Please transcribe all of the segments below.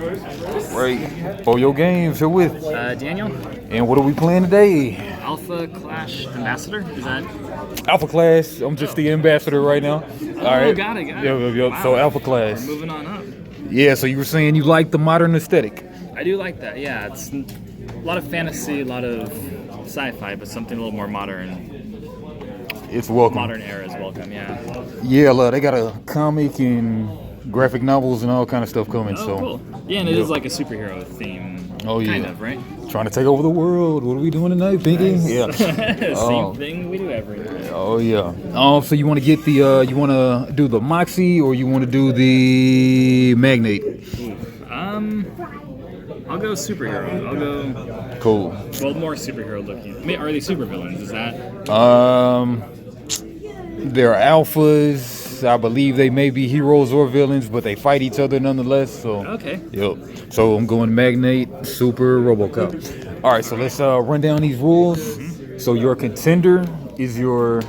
Right. For your games here with. Daniel, And what are we playing today? Alpha Clash Ambassador, is that? Alpha Class. I'm just the ambassador right now. All right. Got it. Yep. Wow. So Alpha Class. We're moving on up. Yeah, so you were saying you like the modern aesthetic. I do like that, yeah. It's a lot of fantasy, a lot of sci-fi, but something a little more modern. It's welcome. Modern era is welcome, yeah. Yeah, look, they got a comic and graphic novels and all kind of stuff coming. Oh, so cool. Yeah, and it is like a superhero theme. Oh, yeah. Kind of, right? Trying to take over the world. What are we doing tonight, Pinky? Nice. Yeah. Same thing we do every night. Oh yeah. So you want to get the you want to do the Moxie or you want to do the Magnate? I'll go superhero. I'll go. Cool. Well, more superhero looking. I mean, are they supervillains? Is that? They're alphas. I believe they may be heroes or villains, but they fight each other nonetheless. So. Okay. Yep. So I'm going Magnate, Super, RoboCop. All right. So let's run down these rules. Mm-hmm. So your contender is your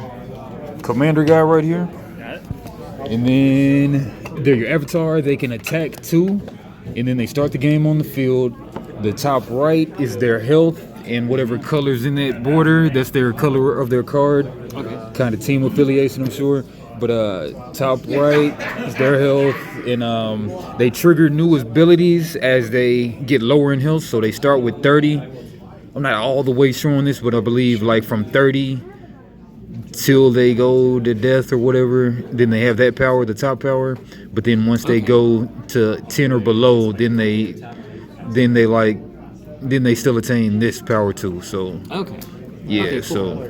commander guy right here. Got it. And then they're your avatar. They can attack 2, and then they start the game on the field. The top right is their health, and whatever color's in that border, that's their color of their card. Okay. Kind of team affiliation, I'm sure. But top right is their health, and they trigger new abilities as they get lower in health. So they start with 30. I'm not all the way sure on this, but I believe like from 30 till they go to death or whatever, then they have that power, the top power. But then once they go to 10 or below, then they still attain this power too. So Okay. yeah, Okay, cool. so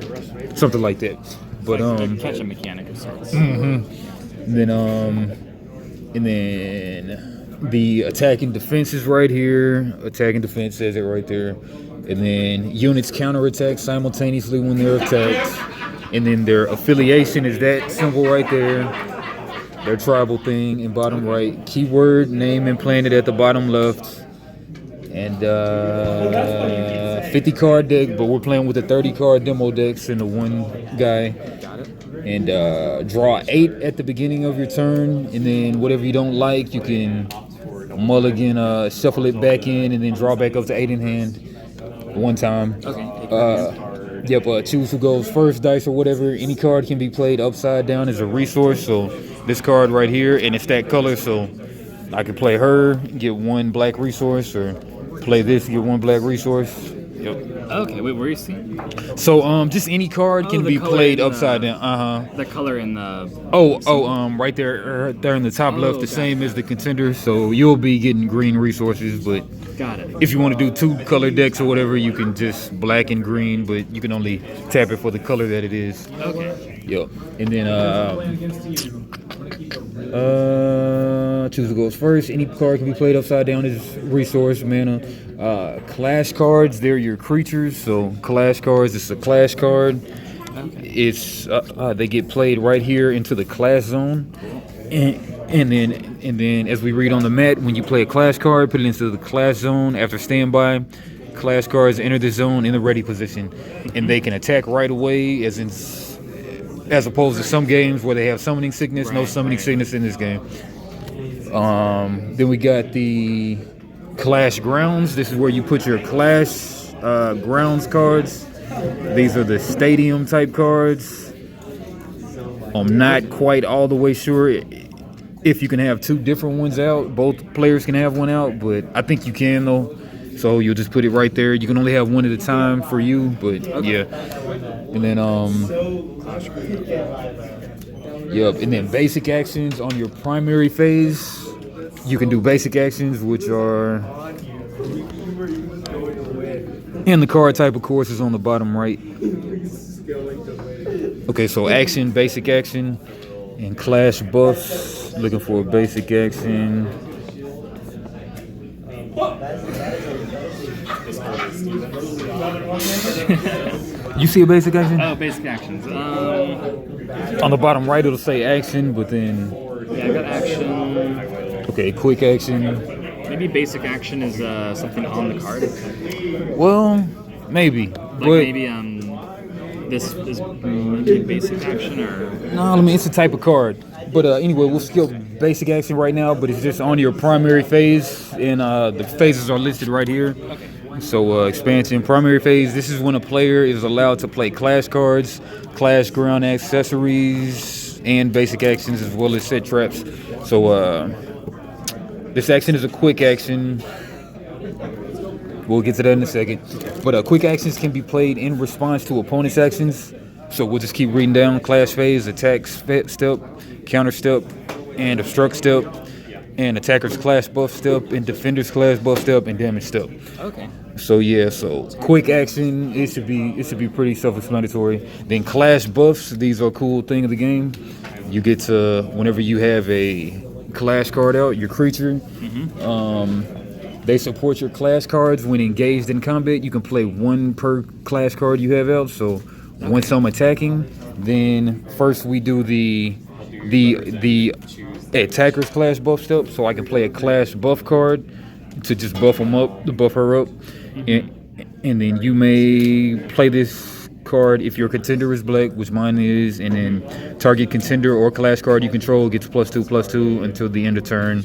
something like that. But like catch a mechanic of sorts. and then the attack and defense is right here. Attack and defense says it right there. And then units counterattack simultaneously when they're attacked. And then their affiliation is that symbol right there. Their tribal thing in bottom right. Keyword, name, and planet at the bottom left. And 50 card deck, but we're playing with the 30 card demo decks and the one guy. Got it. And draw 8 at the beginning of your turn, and then whatever you don't like, you can mulligan, shuffle it back in, and then draw back up to 8 in hand one time. Okay. Choose who goes first, dice or whatever. Any card can be played upside down as a resource. So this card right here, and it's that color, so I can play her, get 1 black resource, or play this, get 1 black resource. Yep. Okay, wait, where are you seeing? So just any card can be played upside down. The color in the... Right there, there in the top left, the got same as the contender. So you'll be getting green resources, but Got it. if you want to do 2 color decks or whatever, you can just black and green, but you can only tap it for the color that it is. Okay. Yep. And then choose who goes first. Any card can be played upside down as resource, mana. Clash cards, they're your creatures. So clash cards, it's a clash card. Okay. It's they get played right here into the clash zone, and then as we read on the mat, when you play a clash card, put it into the clash zone after standby. Clash cards enter the zone in the ready position, and they can attack right away, as opposed to some games where they have summoning sickness. No summoning sickness in this game. Then we got the Clash Grounds. This is where you put your Clash Grounds cards. These are the stadium type cards. I'm not quite all the way sure if you can have 2 different ones out. Both players can have one out, but I think you can though. So you'll just put it right there. You can only have 1 at a time for you, but yeah. And then and then basic actions on your primary phase. You can do basic actions, which are, and the card type, of course, is on the bottom right. Okay, so action, basic action, and clash buffs. Looking for a basic action. You see a basic action? Oh, basic actions. On the bottom right, it'll say action, but then... Yeah, I got action. Okay, quick action. Maybe basic action is something on the card. Well, maybe. Like but maybe This is maybe basic action or. No, I mean it's a type of card. But anyway, we'll skip basic action right now. But it's just on your primary phase, and the phases are listed right here. Okay. So expansion, primary phase. This is when a player is allowed to play clash cards, clash ground accessories, and basic actions as well as set traps. So this action is a quick action. We'll get to that in a second. But quick actions can be played in response to opponent's actions. So we'll just keep reading down. Clash phase, attack step, counter step, and obstruct step, and attacker's clash buff step, and defender's clash buff step, and damage step. Okay. So yeah, so quick action, it should be pretty self-explanatory. Then clash buffs, these are a cool thing of the game. You get to, whenever you have a clash card out, your creature, they support your clash cards when engaged in combat. You can play one per clash card you have out. So once I'm attacking, then first we do the attacker's clash buff step. So I can play a clash buff card to just buff them up, to buff her up. And then you may play this card if your contender is black, which mine is, and then target contender or clash card you control gets +2/+2 until the end of turn,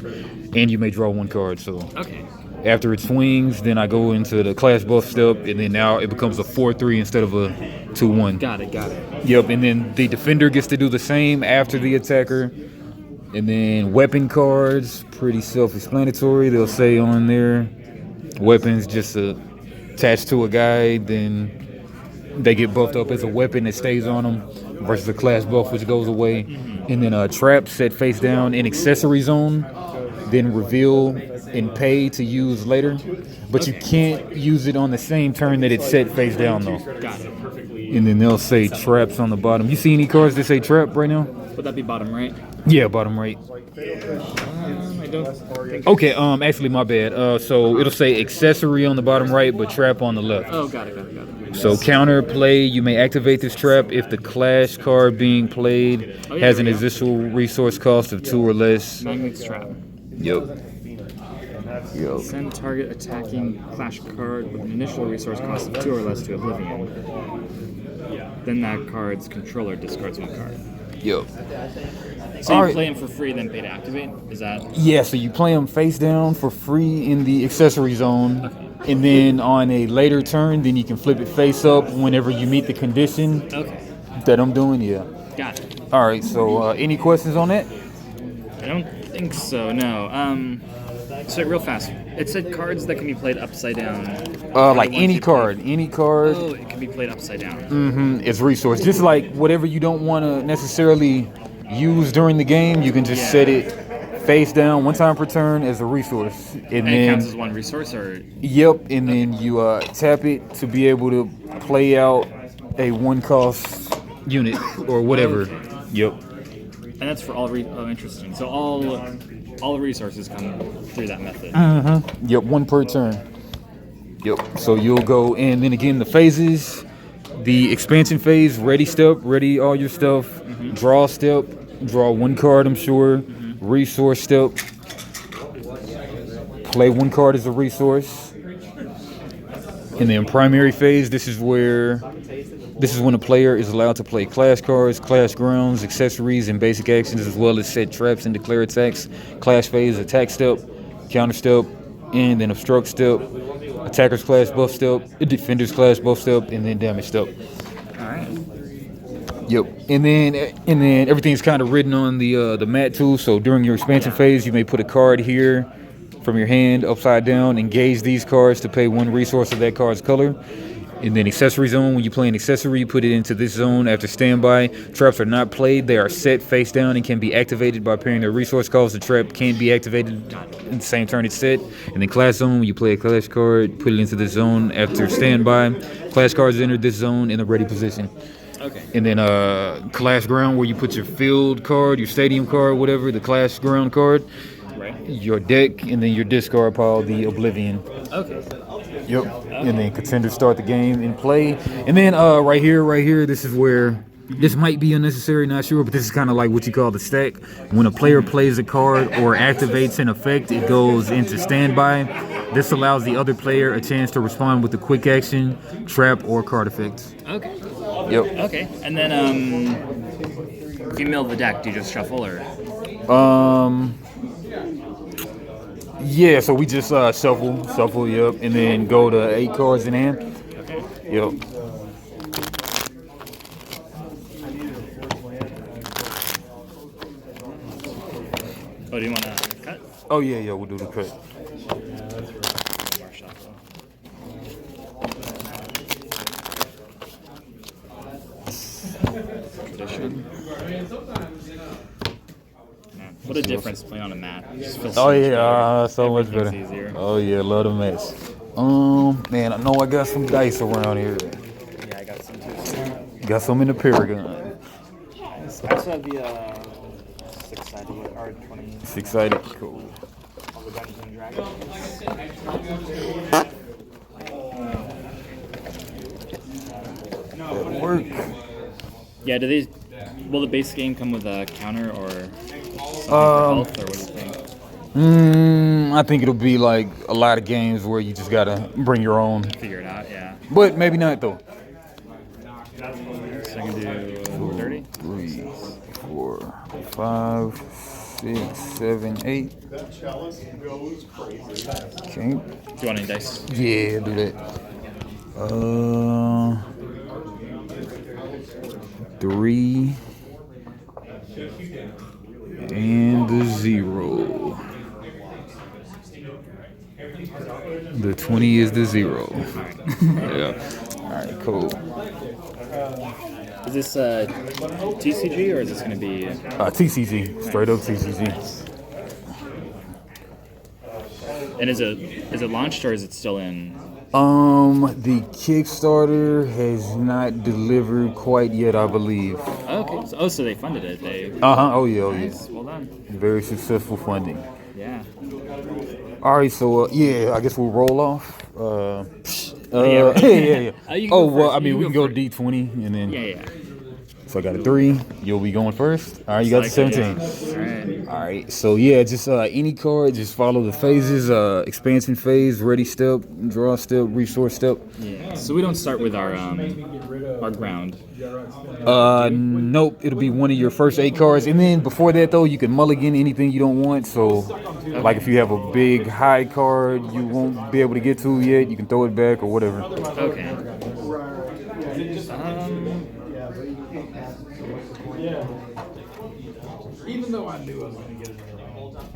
and you may draw one card. So Okay. after it swings, then I go into the clash buff step, and then now it becomes a 4/3 instead of a 2/1. Got it. Yep, and then the defender gets to do the same after the attacker. And then weapon cards, pretty self-explanatory. They'll say on there, weapons just attached to a guy, then they get buffed up as a weapon that stays on them versus a clash buff which goes away. And then trap set face down in accessory zone, then reveal and pay to use later. But you can't use it on the same turn that it's set face down though. Got it. And then they'll say traps on the bottom. You see any cards that say trap right now? Would that be bottom right? Yeah, bottom right. I don't think. Okay, actually my bad. So it'll say accessory on the bottom right, but trap on the left. Oh, got it. So counter play, you may activate this trap if the clash card being played has an additional resource cost of 2 or less. Magnet's trap. Yep. Send target attacking clash card with an initial resource cost of 2 or less to Oblivion. Then that card's controller discards one card. Yep. So you Alright. play him for free, then pay to activate? Is that? Yeah, so you play them face down for free in the accessory zone. Okay. And then on a later turn, then you can flip it face up whenever you meet the condition Okay. that I'm doing. Yeah. Got it. All right, so any questions on that? I don't think so, no. So real fast. It said cards that can be played upside down. Like any card. Oh, it can be played upside down. It's resource. Just like whatever you don't want to necessarily use during the game, you can just set it face down one time per turn as a resource. And it counts as one resource, or? Yep, and then you tap it to be able to play out a one-cost unit or whatever. Okay. Yep. And that's for all. Oh, interesting. So all resources come through that method. Yep, one per turn. Yep. So you'll go, and then again the phases. The expansion phase, ready step, ready all your stuff. Draw step, draw one card, I'm sure. Resource step, play one card as a resource. And then primary phase, this is when a player is allowed to play clash cards, clash grounds, accessories, and basic actions, as well as set traps and declare attacks. Clash phase, attack step, counter step, and then obstruct step. Attacker's clash buff step, defender's clash buff step, and then damage step. All right. Yep. And then everything's kind of written on the mat too. So during your expansion phase, you may put a card here from your hand upside down, engage these cards to pay one resource of that card's color. And then accessory zone, when you play an accessory, you put it into this zone after standby. Traps are not played. They are set face down and can be activated by paying their resource cost. The trap can't be activated in the same turn it's set. And then clash zone, when you play a clash card, put it into this zone after standby. Clash cards enter this zone in a ready position. Okay. And then clash ground, where you put your field card, your stadium card, whatever, the clash ground card, Right. your deck, and then your discard pile, the Oblivion. Okay. Yep. And then contenders start the game and play. And then right here, this is where this might be unnecessary, not sure, but this is kind of like what you call the stack. When a player plays a card or activates an effect, it goes into standby. This allows the other player a chance to respond with a quick action, trap, or card effect. Okay. Yep. Okay, and then if you middle of the deck, do you just shuffle or? Yeah, so we just shuffle, yep, and then go to 8 cards in hand. Okay. Yep. Oh, do you want to cut? Oh yeah, we'll do the cut. Or shuffle? Tradition. Man, what a difference playing on a mat. It just feels Oh much yeah, better. so much better. Everything's easier. Oh yeah, love the mess. Man, I know I got some dice around here. Yeah, I got some too. Got some in the Paragon. I also have the 6-sided R20. 6-sided, cool. All the Dungeons and Dragons. That work. Yeah, will the base game come with a counter or something for health, or what do you think? I think it'll be like a lot of games where you just gotta bring your own. Figure it out, yeah. But maybe not though. So I can do 30? 3, 4, 5, 6, 7, 8. Okay. Do you want any dice? Yeah, do that. 3 and the 0. The 20 is the 0. Yeah. All right, cool. Is this TCG or is this going to be? TCG, straight up TCG. And is it launched or is it still in? The Kickstarter has not delivered quite yet, I believe. Oh, okay. So they funded it. They. Oh yeah, Nice. Well done. Very successful funding. Yeah. All right, so yeah, I guess we'll roll off. Yeah. Yeah. You can Oh go well, first. I mean, You we can can go go D20 and then. Yeah. So I got a 3. You'll be going first. All right, you got the 17. All right. All right, so yeah, just any card, just follow the phases: expansion phase, ready step, draw step, resource step. Yeah. So we don't start with our ground. Nope, it'll be one of your first 8 cards, and then before that though, you can mulligan anything you don't want. So, like if you have a big high card you won't be able to get to yet, you can throw it back or whatever. Okay. Even though I knew I was going to get it the whole time.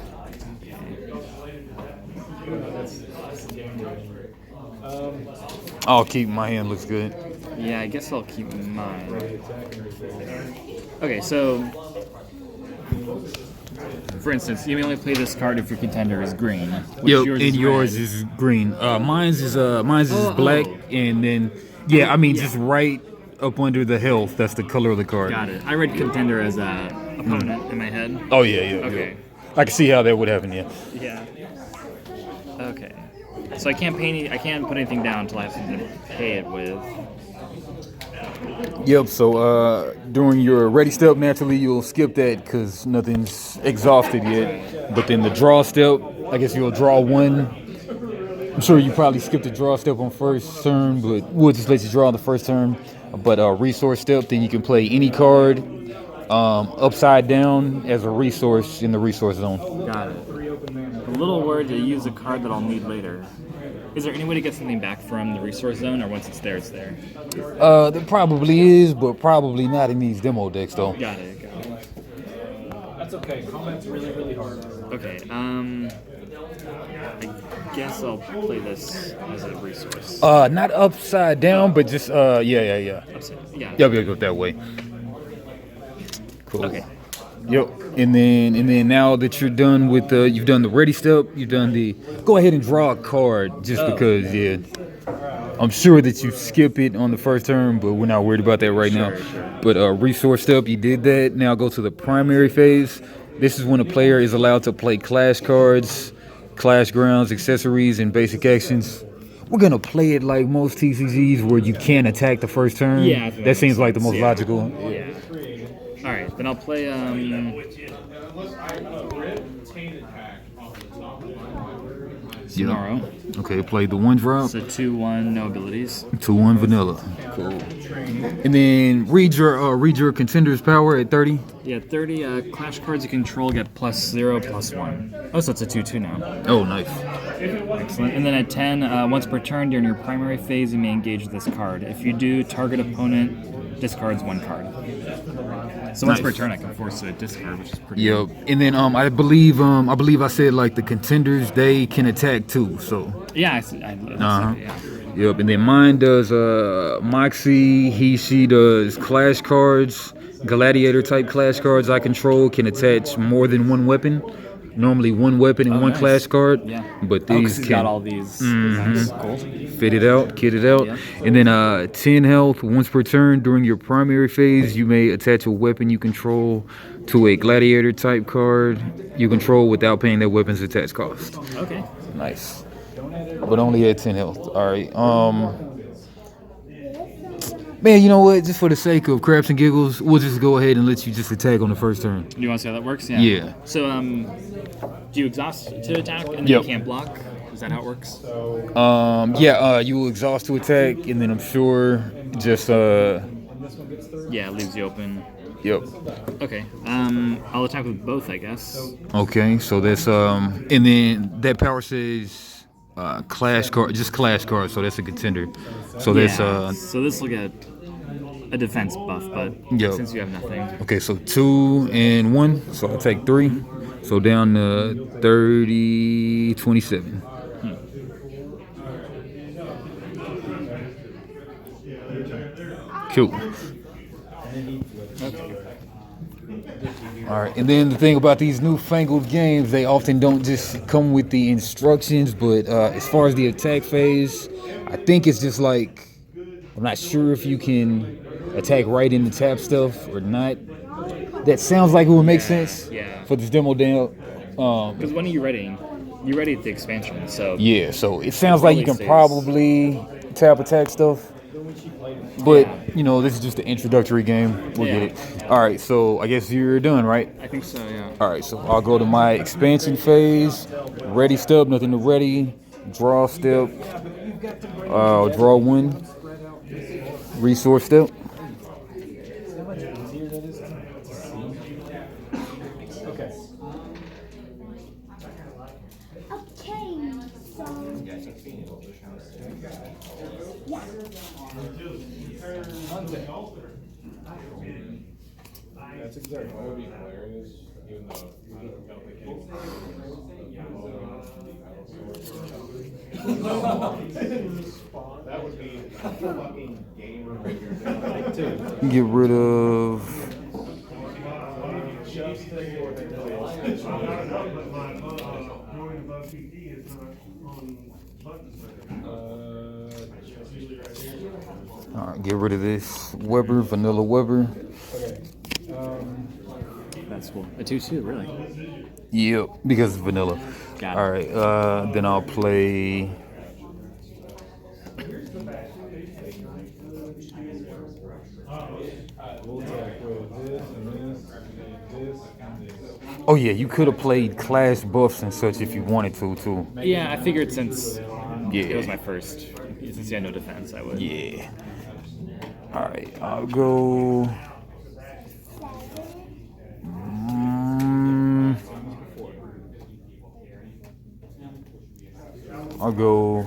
I'll keep my hand looks good. Yeah, I guess I'll keep mine. Okay, so for instance, you may only play this card if your contender is green. Yep, and yours red. is green. Mine's is black, and then I mean just right up under the health. That's the color of the card. Got it. I read contender as a opponent in my head. Oh yeah. Okay. I can see how that would happen. Yeah. Yeah. Okay. So I can't pay I can't put anything down until I have something to pay it with. Yep. So during your ready step, naturally you'll skip that because nothing's exhausted yet. But then the draw step, I guess you'll draw 1. I'm sure you probably skipped the draw step on first turn, but we'll just let you draw on the first turn. But resource step, then you can play any card upside down as a resource in the resource zone. Got it. A little word to use a card that I'll need later. Is there any way to get something back from the resource zone, or once it's there, it's there? There probably is, but probably not in these demo decks though. Got it. That's okay. Combat's really, really hard. Okay. I guess I'll play this as a resource. Not upside down, but just yeah. Yeah. Yep, that way. Cool. Okay. Yep. And then now that you're done with you've done the ready step, you've done the go ahead and draw a card just because I'm sure that you skip it on the first turn, but we're not worried about that right now. Sure. But resource step, you did that. Now go to the primary phase. This is when a player is allowed to play clash cards, clash grounds, accessories, and basic actions. We're gonna play it like most TCGs where you can't attack the first turn. Yeah, I think that seems like the makes most sense. logical. Yeah. All right, then I'll play. Sonoro. Okay, played the 1 drop. It's a 2/1, no abilities. 2-1 vanilla. Cool. And then read your contender's power at 30. Yeah, 30 clash cards you control get +0, +1. Oh, so it's a 2/2 now. Oh, nice. Excellent. And then at 10, once per turn during your primary phase, you may engage this card. If you do, target opponent discards 1 card. So once per Nice. turn, I can force a discard, which is pretty Yep. And then I believe I said like the contenders, they can attack too. So Yeah, I see. Uh-huh. Yeah. yep. And then mine does Moxie. She does clash cards, gladiator type clash cards I control can attach more than 1 weapon. Normally 1 weapon and 1 nice. clash card. Yeah. But Oh, 'cause these he's can got all these. Nice. Cool. fit it out, kit it out. Yeah. And then 10 health. Once per turn during your primary phase, you may attach a weapon you control to a gladiator type card you control without paying that weapon's attach cost. Okay. Nice. But only at 10 health. All right. Man, you know what? Just for the sake of craps and giggles, we'll just go ahead and let you just attack on the first turn. Do you want to see how that works? Yeah. So, do you exhaust to attack and then Yep. you can't block? Is that how it works? You will exhaust to attack, and then I'm sure just Yeah, it leaves you open. yep. Okay. I'll attack with both, I guess. Okay, so that's and then that power says clash card, just clash card, so that's a contender. So that's Yeah. So this will get a defense buff, but Yep. since you have nothing, okay, so 2 and 1, so I'll take 3. So down to 30, 27. Cool. All right, and then the thing about these newfangled games, they often don't just come with the instructions, but as far as the attack phase, I think it's just like, I'm not sure if you can attack right in the tap stuff or not. That sounds like it would make sense yeah. for this demo down. Because when are you ready? You ready at the expansion, so Yeah, so it sounds like you can Early probably tap attack stuff. But, you know, this is just the introductory game. We'll Yeah. get it. All right, so I guess you're done, right? I think so. Yeah. All right, so I'll go to my expansion phase. Ready step, nothing to ready. Draw step. Draw 1. Resource step. Okay. Okay, so That's exactly what would be hilarious, even though I don't think that would be fucking gamer too. Get rid of. All right, get rid of this Weber, vanilla Weber. That's cool. A 2/2, really. Yep, because it's vanilla. Got it. All right, then I'll play. Oh yeah, you could have played clash buffs and such if you wanted to too. Yeah, I figured since Yeah. it was my first, since you had no defense, I would. Yeah. All right, I'll go. I'll go.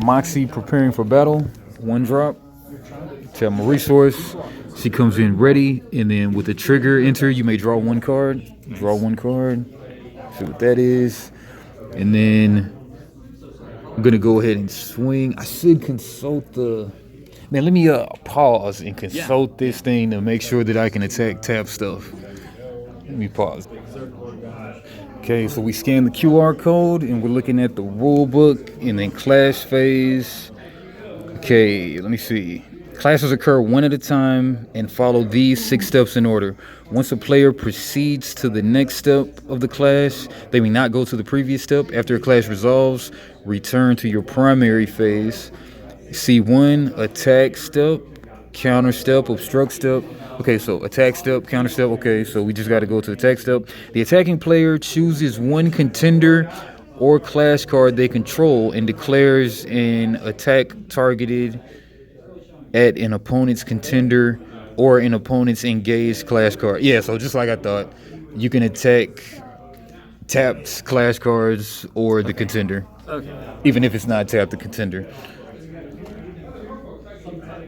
Moxie preparing for battle. 1 drop. Tell my resource. She comes in ready, and then with the trigger enter, you may draw 1 card. Draw 1 card. See what that is. And then I'm gonna go ahead and swing. I should consult the. Man, let me pause and consult this thing to make sure that I can attack tap stuff. Let me pause. Okay, so we scan the QR code and we're looking at the rule book and then clash phase. Okay, let me see. Clashes occur 1 at a time and follow these 6 steps in order. Once a player proceeds to the next step of the clash, they may not go to the previous step. After a clash resolves, return to your primary phase. C1, attack step, counter step, obstruct step. Okay, so attack step, counter step. Okay, so we just got to go to attack step. The attacking player chooses 1 contender or clash card they control and declares an attack targeted at an opponent's contender or an opponent's engaged clash card. Yeah, so just like I thought, you can attack tapped clash cards or the contender. Okay. Even if it's not tapped, the contender.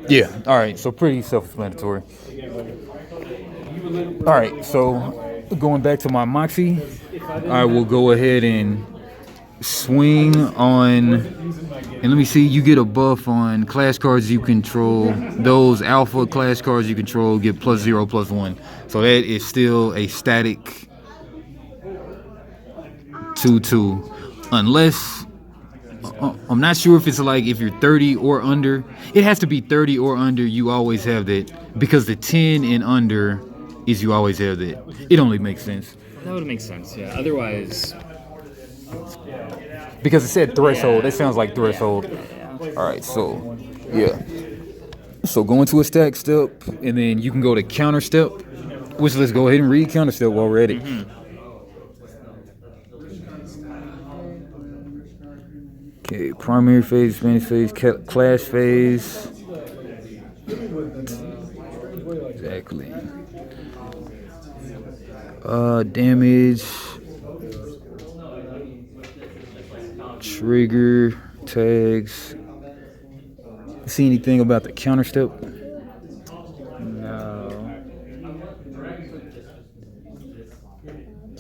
Yeah, alright, so pretty self-explanatory. Alright, so going back to my Moxie, I will go ahead and swing on, and let me see, you get a buff on clash cards you control. Those alpha clash cards you control get +0/+1. So that is still a static 2/2. Unless, I'm not sure if it's like if you're 30 or under. It has to be 30 or under, you always have that. Because the 10 and under is you always have that. It only makes sense. That would make sense, yeah. Otherwise, because it said threshold. That sounds like threshold. Alright, so, yeah. So go into a stack step, and then you can go to counter step. Which, let's go ahead and read counter step while we're at it. Okay, primary phase, Spanish phase, clash phase. Exactly. Damage. Trigger, tags. See anything about the counter step? no.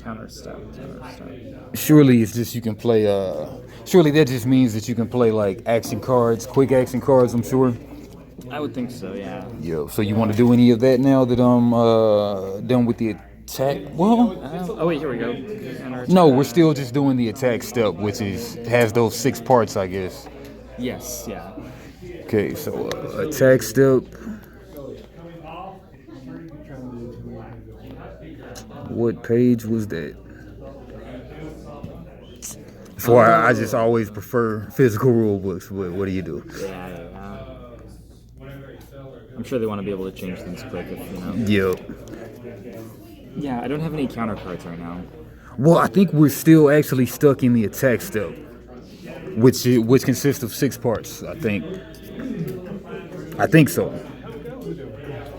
Counter step. Surely it's just you can play, surely that just means that you can play like action cards, quick action cards, I'm sure. I would think so, yeah. Yo, so you want to do any of that now that I'm done with the attack? Well, Oh wait, here we go. Counter no, we're attack. still just doing the attack step, which has those 6 parts, I guess. Yes, yeah. Okay, so attack step. What page was that? So I just always prefer physical rule books. What do you do? Yeah. I'm sure they want to be able to change things quick if, you know. Yep. Yeah, I don't have any counter cards right now. Well, I think we're still actually stuck in the attack step, which consists of 6 parts. I think so.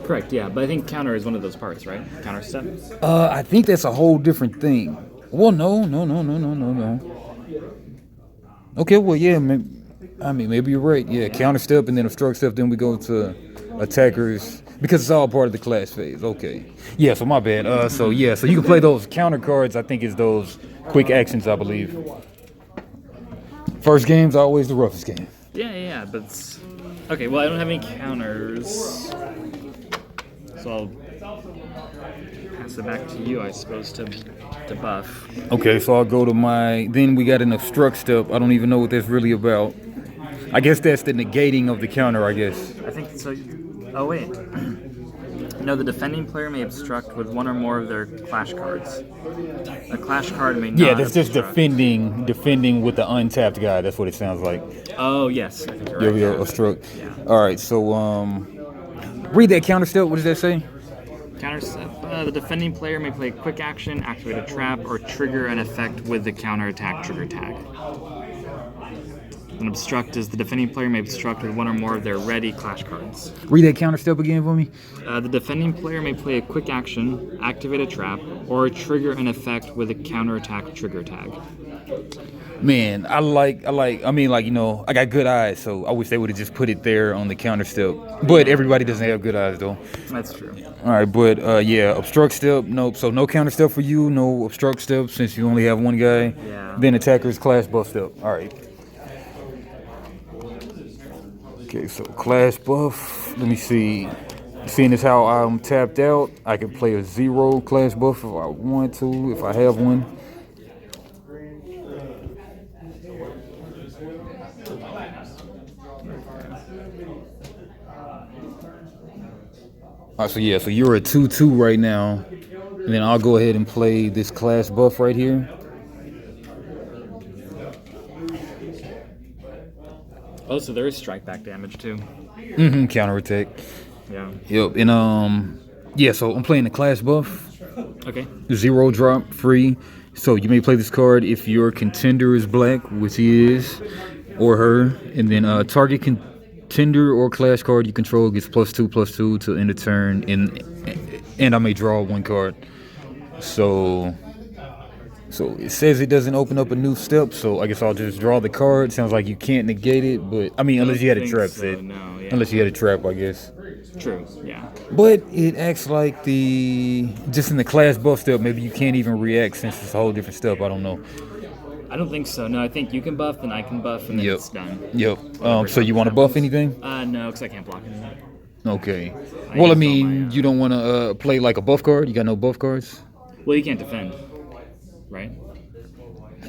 Correct, yeah, but I think counter is one of those parts, right? Counter step? I think that's a whole different thing. Well, no. Okay, well, yeah, maybe you're right. Yeah, counter step and then obstruct step, then we go to attackers, because it's all part of the clash phase. Okay. Yeah, so my bad. So you can play those counter cards, I think is those quick actions, I believe. First game's always the roughest game. Yeah, but okay, well, I don't have any counters. So I'll pass it back to you, I suppose, to buff. Okay, so I'll go to then we got an obstruct step. I don't even know what that's really about. I guess that's the negating of the counter, I guess. I think so. Oh, wait. No, the defending player may obstruct with one or more of their clash cards. A clash card may not. Yeah, that's just obstruct. defending with the untapped guy. That's what it sounds like. Oh, yes. I think you're Yeah, right. we are obstruct. All right, so read that counter step. What does that say? Counter step. The defending player may play a quick action, activate a trap, or trigger an effect with the counter attack trigger tag. An obstruct is the defending player may obstruct with one or more of their ready clash cards. Read that counter step again for me. The defending player may play a quick action, activate a trap, or trigger an effect with a counter attack trigger tag. Man, I got good eyes, so I wish they would have just put it there on the counter step. But everybody doesn't have good eyes, though. That's true. All right, but obstruct step, nope. So no counter step for you, no obstruct step since you only have one guy. Yeah. Then attackers clash buff step. All right. Okay, so clash buff. Let me see. Seeing as how I'm tapped out, I can play a 0 clash buff if I want to, if I have one. All right, so you're a 2/2 right now, and then I'll go ahead and play this clash buff right here. Oh, so there is strike back damage too. Counter attack. Yeah. Yep, and so I'm playing the clash buff. Okay. 0 drop, free. So you may play this card if your contender is black, which he is, or her, and then target contender or clash card you control gets +2/+2 till end of turn, and I may draw one card. So it says it doesn't open up a new step, so I guess I'll just draw the card. Sounds like you can't negate it, but I mean, unless you had a think trap so, set. no, yeah. Unless you had a trap, I guess. True. Yeah. But it acts like just in the class buff step, maybe you can't even react since it's a whole different step. I don't know. I don't think so. No, I think you can buff and I can buff and then Yep. it's done. Yep. So you want to buff anything? No, because I can't block anything. Okay. I Well, I used all mean, my, you don't want to play like a buff card? You got no buff cards? Well, you can't defend, right?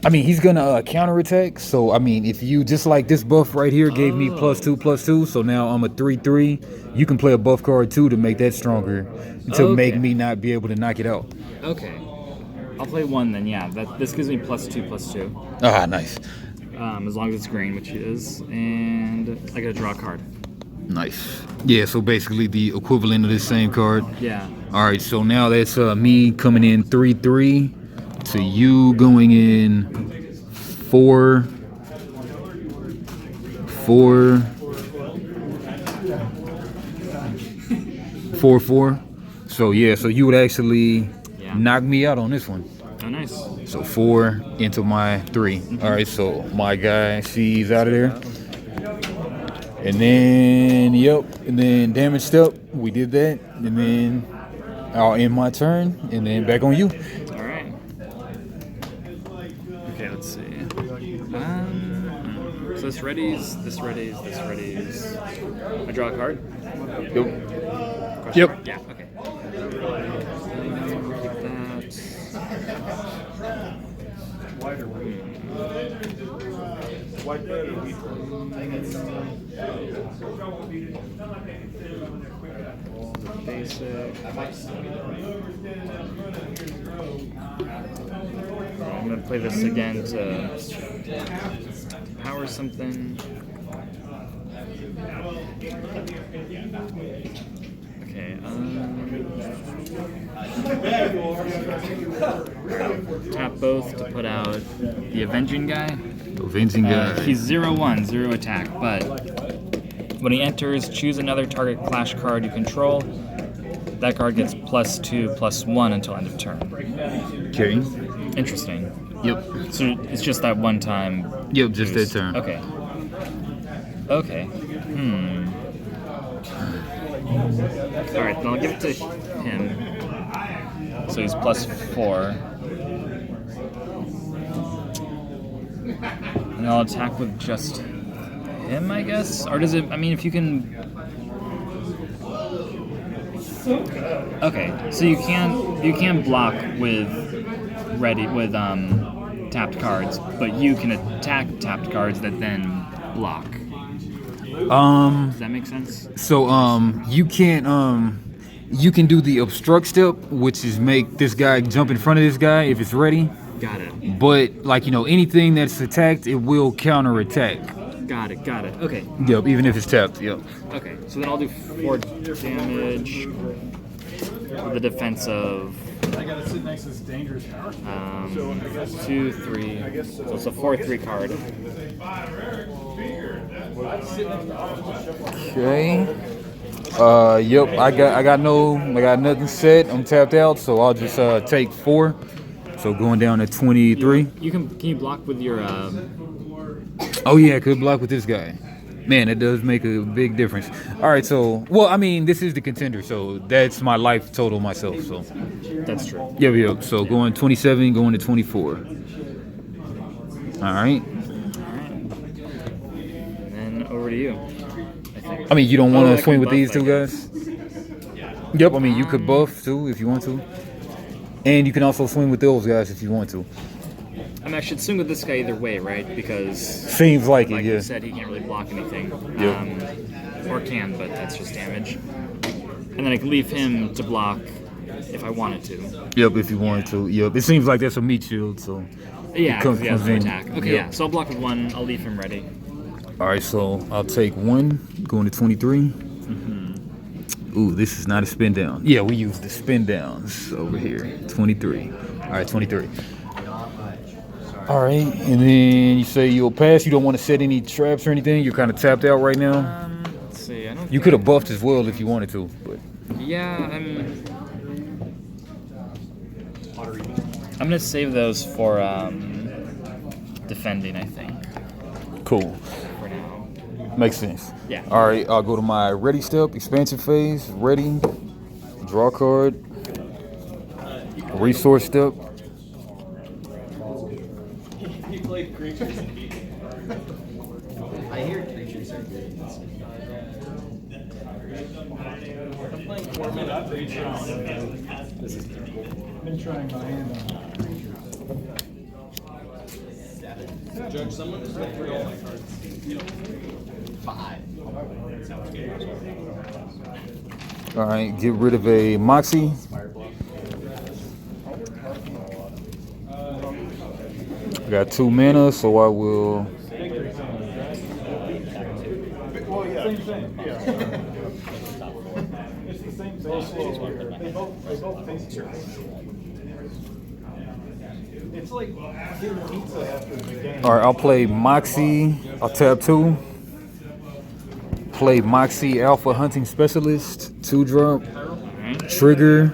I mean, he's going to counterattack. So, I mean, if you just like this buff right here gave me +2/+2. So now I'm a 3/3. You can play a buff card too to make that stronger to make me not be able to knock it out. Okay. I'll play one then, yeah. This gives me +2/+2. Ah, nice. As long as it's green, which it is. And I gotta draw a card. Nice. Yeah, so basically the equivalent of this same card. Yeah. All right, so now that's me coming in 3/3 to you going in 4/4. So yeah, so you would actually knock me out on this one. Oh, nice. So 4 into my 3. All right, so my guy, she's out of there. And then, and then damage step, we did that. And then I'll end my turn, and then back on you. All right. Okay, let's see. So this readies. I draw a card? Yep. Question Yep. mark? Yeah, okay. Basic. I'm gonna play this again to power something. Okay, tap both to put out the Avenging guy. Avenging guy. He's 0/1, 0 attack, but when he enters, choose another target clash card you control. That card gets +2/+1 until end of turn. Okay. Interesting. Yep. So it's just that one time. Yep, just that turn. Okay. Okay. Alright, then I'll give it to him. So he's +4. And I'll attack with just him, I guess? Or does it, I mean, if you can... Okay, so you can block with tapped cards, but you can attack tapped cards that then block. Does that make sense? So you can do the obstruct step, which is make this guy jump in front of this guy if it's ready. Got it. But like anything that's attacked, it will counter attack. Got it. Okay. Yep, even if it's tapped. Yep. Okay, so then I'll do 4 damage with the defense of I gotta sit next to this dangerous power. 2, 3. So it's a 4/3 card. Okay. Yep. I got nothing set. I'm tapped out, so I'll just take 4. So going down to 23. Can you block with your Oh yeah, I could block with this guy. Man, it does make a big difference. All right, so well, I mean, this is the contender, so that's my life total myself. So That's true. yep. So going 27, going to 24. All right. And then over to you. I think. I mean, you don't want I to can swing with buff, these I two guess. guys? Yep, I mean, you could buff too if you want to. And you can also swing with those guys if you want to. I mean, I should swing with this guy either way, right? Because, Seems like it, like yeah. you said, he can't really block anything. Yep. Or can, but that's just damage. And then I can leave him to block if I wanted to. Yep, if you wanted to. Yep, it seems like that's a meat shield, so. Yeah, comes- because he has comes no in. attack. Okay, Yep. yeah. So I'll block with 1. I'll leave him ready. All right, so I'll take 1, going to 23. Ooh, this is not a spin down. Yeah, we use the spin downs over here. 23. All right, 23. All right, and then you say you'll pass. You don't want to set any traps or anything. You're kind of tapped out right now. Let's see. I don't. You could have buffed as well if you wanted to, but Yeah, I'm gonna save those for defending. I think cool. for now. Makes sense. Yeah. All right, I'll go to my ready step, expansion phase, ready, draw card, resource step. You play creatures and beat. I hear creatures are good. I'm playing 4 minute creatures. This is gonna be good. I've been trying my hand on Judge, someone just went through all my cards. 5. All right, get rid of a Moxie. I got 2 mana, so I will. Well, yeah. Same thing, yeah. It's the same thing. They both taste good. It's like getting pizza after the game. All right, I'll play Moxie. I'll tap 2. Play Moxie Alpha Hunting Specialist, 2-drop. Trigger.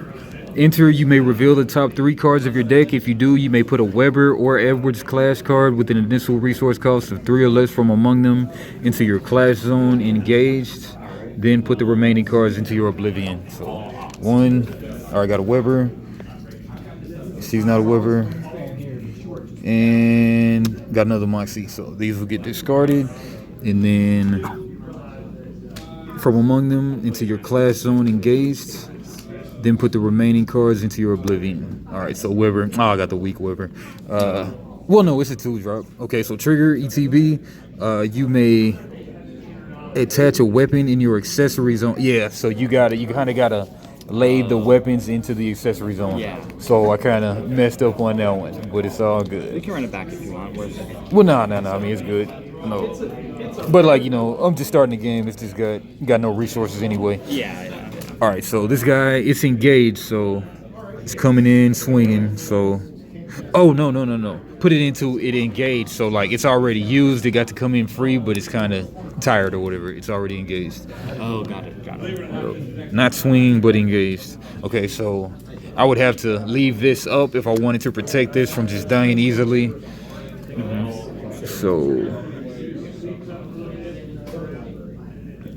Enter, you may reveal the top 3 cards of your deck. If you do, you may put a Weber or Edwards class card with an initial resource cost of 3 or less from among them into your class zone engaged. Then put the remaining cards into your Oblivion. So, 1. All right, got a Weber. She's not a Weber. And got another Moxie. So, these will get discarded. And then from among them into your class zone engaged. Then put the remaining cards into your Oblivion. All right, so Weber. Oh, I got the weak Weber. Well, no, it's a 2-drop. Okay, so trigger ETB. You may attach a weapon in your accessory zone. Yeah, so you kind of gotta lay the weapons into the accessory zone. Yeah. So I kind of messed up on that one, but it's all You good. can run it back if you want. Where's it? Well, no. I mean, it's good. No, but like I'm just starting the game. It's just got no resources anyway. Yeah. All right, so this guy, it's engaged, so it's coming in, swinging, so... Oh, no. Put it into it engaged, so, like, it's already used. It got to come in free, but it's kind of tired or whatever. It's already engaged. Oh, got it. Not swing, but engaged. Okay, so I would have to leave this up if I wanted to protect this from just dying easily. So...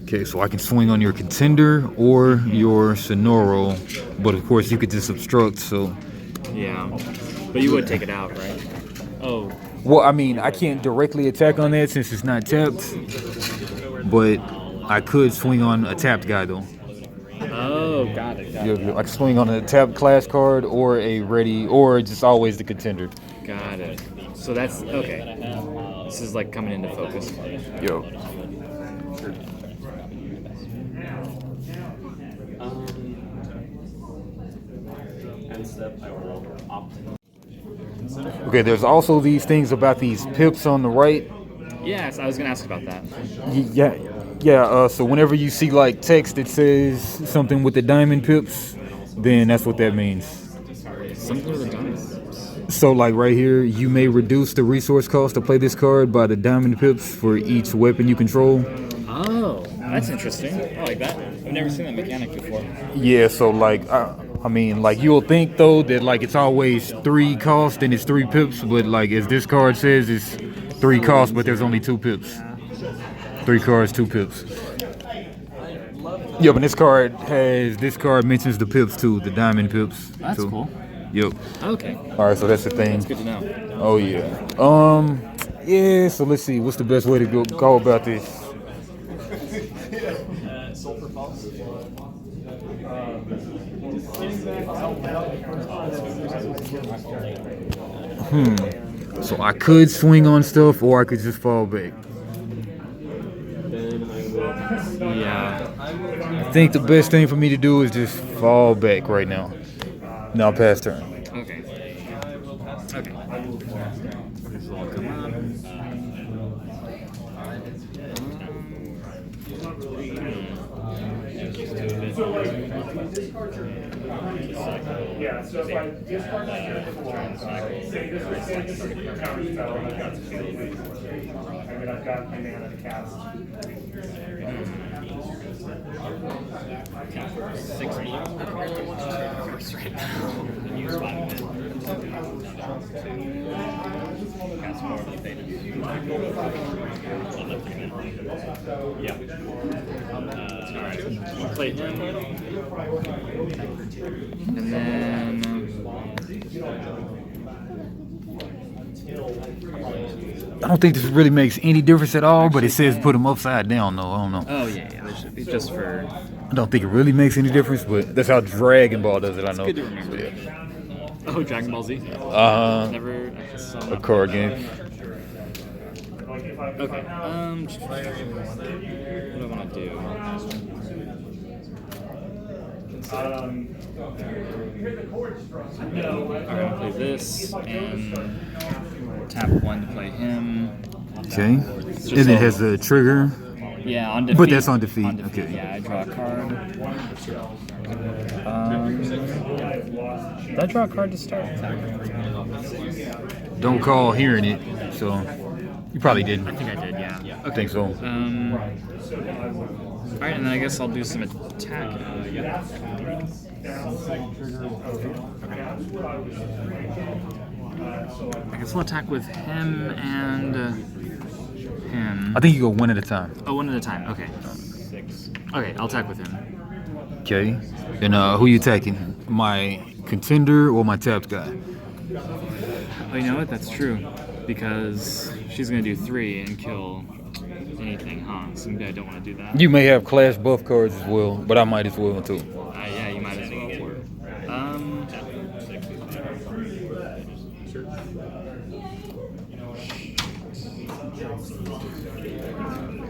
Okay, so I can swing on your Contender or your Sonoro, but of course you could just obstruct, so... Yeah. But you would take it out, right? Oh. Well, I mean, I can't directly attack on that since it's not tapped, but I could swing on a tapped guy, though. Oh, got it. I can swing on a tapped class card or a ready, or just always the Contender. Got it. So that's, okay. This is like coming into focus. Yo. Okay, there's also these things about these pips on the right. Yes, I was going to ask about that. Yeah. So whenever you see like text that says something with the diamond pips, then that's what that means. Something with the diamonds. So like right here, you may reduce the resource cost to play this card by the diamond pips for each weapon you control. Oh, that's interesting. I like that. I've never seen that mechanic before. Yeah, so like I mean, like you'll think though that like it's always 3 cost and it's 3 pips, but like as this card says, it's 3 costs, but there's only 2 pips. 3 cards, 2 pips. Yeah, but this card mentions the pips too, the diamond pips. That's too. cool. Yep. Okay. All right, so that's the thing. That's good to know. Oh yeah. Yeah. So let's see. What's the best way to go about this? Sulfur Pulse. So I could swing on stuff, or I could just fall back. Yeah. I think the best thing for me to do is just fall back right now. Now pass turn. Okay. Okay. This will all come up. Yeah, so if I discard my turn with the wall, say this was like a counter spell, and I've got two, and then I've got my mana to cast. 6 blue. I don't really want to turn first right now. And use 5 cast 4 of the faded. Yeah. Alright. Play him. And then. I don't think this really makes any difference at all, but it says put them upside down, though. I don't know. Oh, yeah. There should be just for. I don't think it really makes any difference, but that's how Dragon Ball does it, I know. Good to remember. Yeah. Oh, Dragon Ball Z? Never actually saw a that. card game. Okay. What do I want to do? Alright, I'll play this and tap 1 to play him. Okay. And it has a trigger. Yeah, on defeat. But that's on defeat, okay. Yeah, I draw a card. Did I draw a card to start? Don't call hearing it, so you probably didn't. I think I did, yeah. I think so. Alright, and then I guess I'll do some attack. I guess I'll attack with him and him. I think you go one at a time. Oh, 1 at a time. Okay. Okay, I'll attack with him. Okay. And who you attacking? My contender or my tapped guy? Oh, you know what? That's true. Because she's gonna do 3 and kill anything, huh? So maybe I don't want to do that. You may have clash buff cards as well, but I might as well too. Yeah, you might as well for it.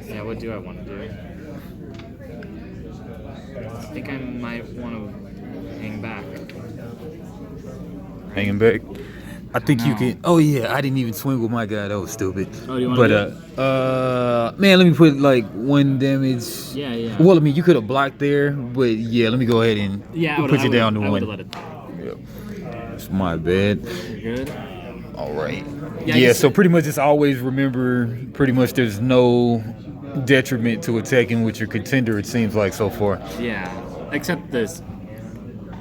Yeah, what do I want to do? I think I might want to hang back. Hanging back. I think you No. can. Oh yeah, I didn't even swing with my guy. That was stupid. Oh, do you want But to man, let me put like 1 damage. Yeah, yeah. Well, I mean, you could have blocked there, but yeah, let me go ahead and put you down to I 1. would've let it. Yep. It's my bad. You're good? All right. Yeah, Yeah, you so said- pretty much just always remember, pretty much there's no detriment to attacking with your contender, it seems like so far. Yeah. Except this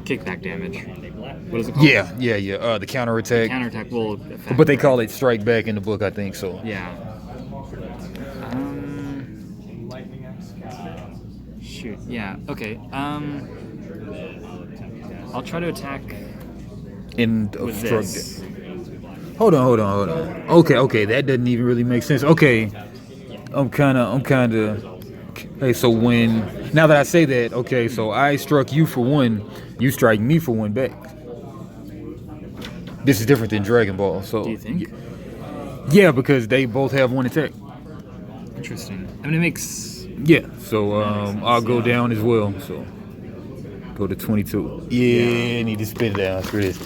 kickback damage. What is it called? Yeah. The counterattack. Counterattack will affect. But they call it strike back in the book, I think, so. Yeah. Shoot. Yeah. Okay. I'll try to attack And with obstruct this. it. Hold on. Okay, that doesn't even really make sense. Okay. I'm kinda hey, so now that I say that, okay, so I struck you for 1, you strike me for 1 back. This is different than Dragon Ball, so Do you think? Yeah, because they both have 1 attack. Interesting. I mean, it makes. Yeah, so I'll go down as well. So go to 22. Yeah, I need to spit it down. Screw this.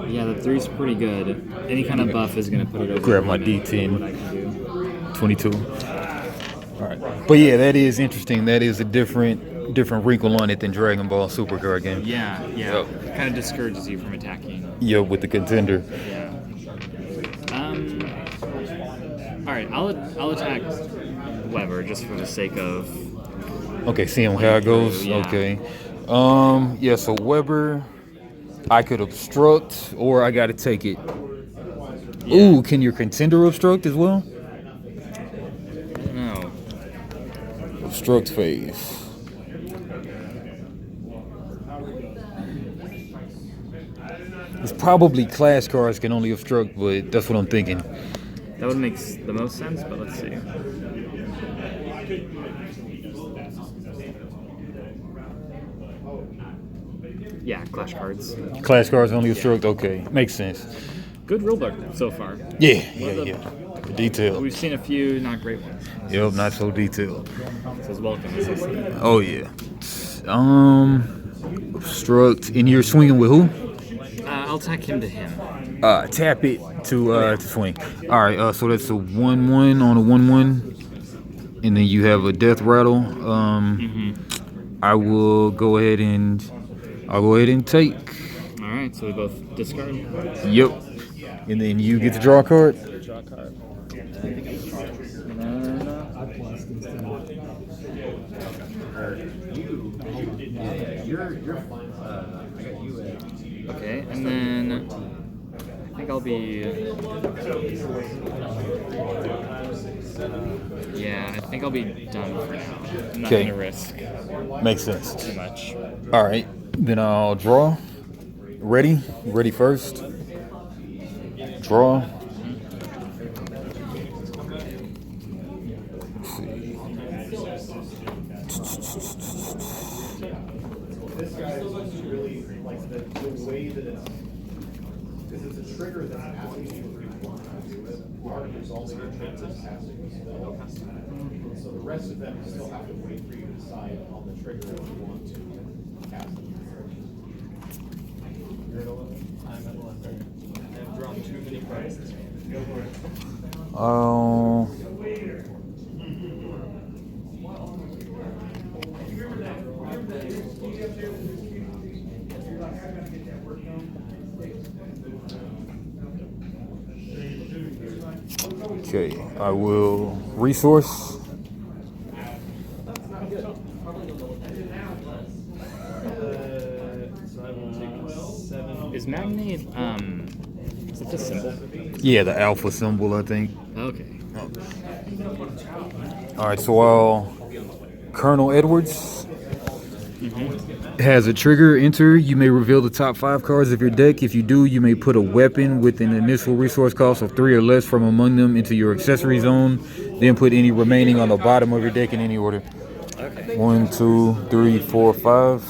Yeah, the 3's pretty good. Any kind of buff is gonna put it over. Grab my what I D10. can do. 22. All right, but yeah, that is interesting. That is a different wrinkle on it than Dragon Ball Super card game. Yeah. Yep. Kind of discourages you from attacking. Yeah, with the contender. Yeah. All right, I'll attack Weber just for the sake of. Okay, seeing how it goes. Yeah. Okay. Yeah. So Weber, I could obstruct, or I got to take it. Yeah. Ooh, can your contender obstruct as well? No. Obstruct phase. It's probably class cards can only obstruct, but that's what I'm thinking. That would make the most sense, but let's see. Yeah, clash cards. Class cards only obstruct. Okay, makes sense. Good rulebook so far. Yeah. Detailed. We've seen a few not great ones. Yep, not so detailed. So it's welcome, as they say. Oh yeah. Obstruct, and you're swinging with who? I'll attack him to him. Tap it to swing. All right. So that's a 1/1 on a 1/1, and then you have a death rattle. I will go ahead and take. All right, so we both discard. Yep. And then you get to draw a card. Draw a card. You're fine. I got you at. Okay, and then I think I'll be. Yeah, I think I'll be done for now. I'm not Okay. gonna risk Makes sense. too much. All right. Then I'll draw. Ready first. Draw. This guy looks really like the way that it's, because it's a trigger that's asking you to respond to it. Part of resolving your chance is casting a spell. So the rest of them still have to wait for you to decide on the trigger if you want to cast it. I've drawn too many cards. Oh. Okay, I will resource. So I will take 7. Is Magnate, is it the symbol? Yeah, the alpha symbol, I think. Okay. All right, so while Colonel Edwards has a trigger, enter, you may reveal the top 5 cards of your deck. If you do, you may put a weapon with an initial resource cost of 3 or less from among them into your accessory zone. Then put any remaining on the bottom of your deck in any order. Okay. 1, 2, 3, 4, 5.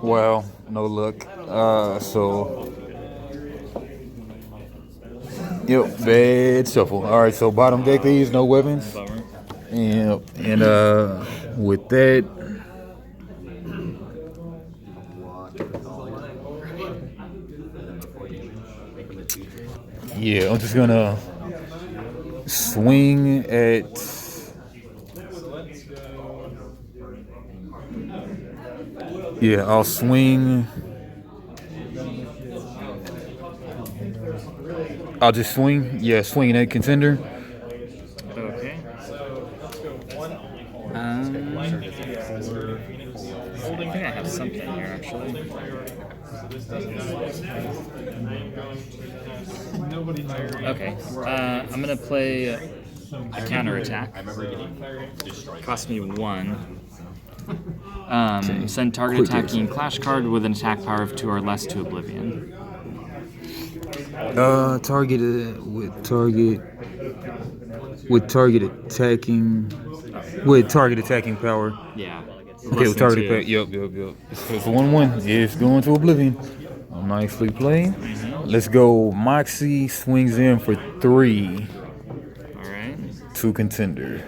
Well, no luck. So, yep, bad shuffle. All right, so bottom deck these, no weapons. Bummer. Yep, and with that, yeah, I'm just gonna swing at. Yeah, I'll swing. I'll just swing. Yeah, swing at contender. Okay. I think I have something here actually. Okay. I'm gonna play a counter attack. Cost me 1. Send target Quick attacking clash card with an attack power of 2 or less to oblivion. Target attacking power. Yeah. Okay, with target attack. Yep. It's 1/1. It's going to oblivion. Nicely played. Let's go. Moxie swings in for 3 Alright. to contender.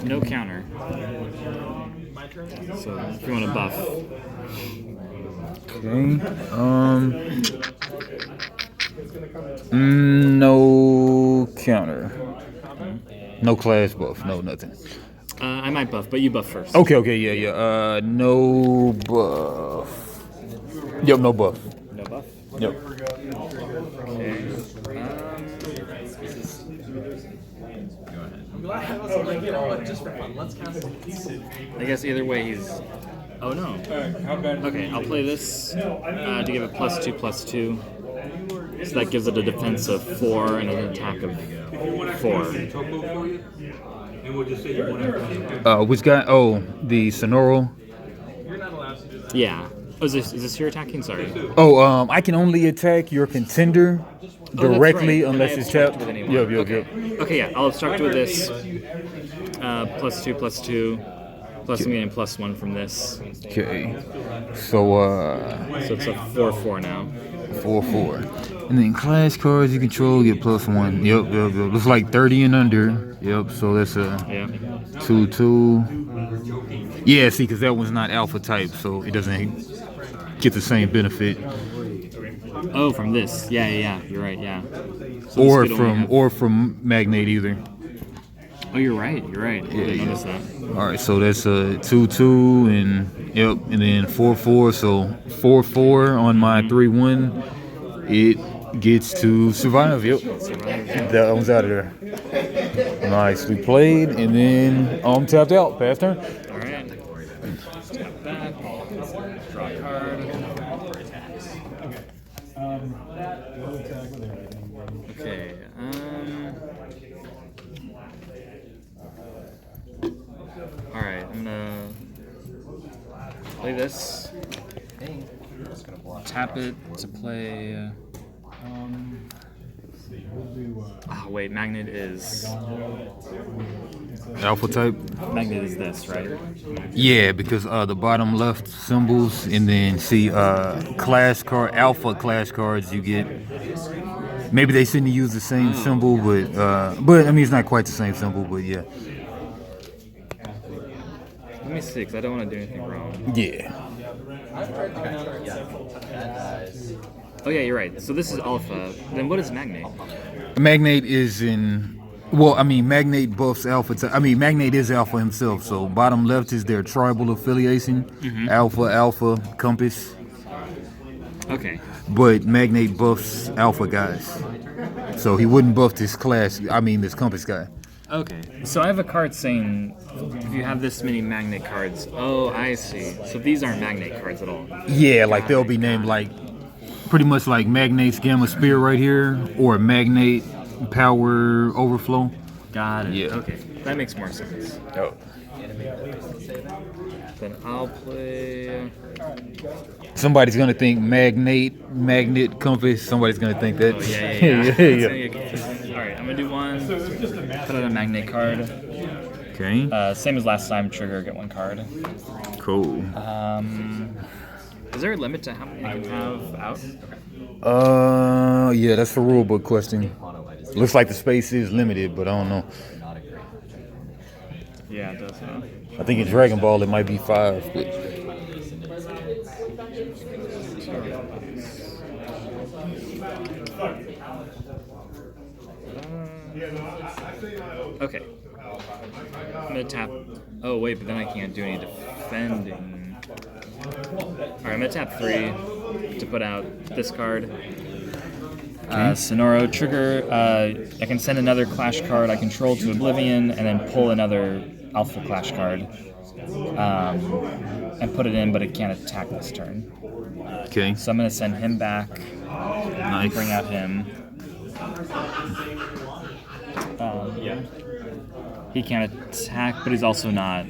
No counter. So if you want to buff. Okay. No counter. No class buff. No nothing. I might buff, but you buff first. Okay. Yeah. No buff. Yep. No buff. No buff? Yep. Okay. Just for fun, let's cast it. I guess either way he's... Oh no. Okay, I'll play this to give it +2/+2. So that gives it a defense of 4 and an attack of 4. Which guy? Oh, the Sonoro. Yeah. Oh, is this your attacking? Sorry. Oh, I can only attack your contender directly right. unless I it's obstruct tapped. with anyone. Yep. Okay, yeah, I'll obstruct with this. +2/+2. Plus I'm getting +1 from this. Okay. So So it's a 4/4 now. 4/4. And then class cards you control get +1. Yep. It's like 30 and under. Yep. So that's a Yeah. 2/2. Yeah. See, because that one's not alpha type, so it doesn't get the same benefit. Oh, from this. Yeah. You're right. Yeah. So Or this could only from Magnate either. Oh, you're right. I didn't notice that. All right, so that's a 2/2 and then 4/4. So 4/4 on my 3/1. It gets to survive. Yep, that one's out of there. Nicely played, and then tapped out. Pass turn. All right. Step back. Draw a card. Okay. All right. I'm gonna play this. Tap it to play. Oh wait, Magnet is Alpha type. this, right? Yeah, because the bottom left symbols, and then see class card, alpha class cards. You get maybe they shouldn't use the same symbol, but I mean it's not quite the same symbol, but yeah. Let me see, because I don't want to do anything wrong. Yeah. Oh yeah, you're right. So this is Alpha. Then what is Magnate? Magnate is in. Well, I mean, Magnate buffs Alpha. Magnate is Alpha himself. So bottom left is their tribal affiliation. Alpha, Compass. Okay. But Magnate buffs Alpha guys. So he wouldn't buff this class. This Compass guy. Okay. So I have a card saying if you have this many Magnate cards. Oh, I see. So these aren't Magnate cards at all. Yeah, like they'll be named like pretty much like Magnate's Gamma Spear right here, or Magnate Power Overflow. Got it. Yeah. Okay. That makes more sense. Oh. Then I'll play. Somebody's gonna think magnet, compass. Somebody's gonna think that. Oh yeah. All right. I'm gonna do one. Put out a Magnate card. Okay. Same as last time. Trigger. Get one card. Cool. Is there a limit to how many I can have out? Yeah, that's a rule book question. Looks like the space is limited, but I don't know. Yeah, it does. Huh? I think in Dragon Ball it might be 5. But... Okay. I'm gonna tap. Oh wait, but then I can't do any defending. Alright, I'm gonna tap 3 to put out this card. Sonoro trigger. I can send another Clash card I control to Oblivion, and then pull another Alpha Clash card, and put it in, but it can't attack this turn. Okay. So I'm gonna send him back. Nice. Bring out him. He can't attack, but he's also not.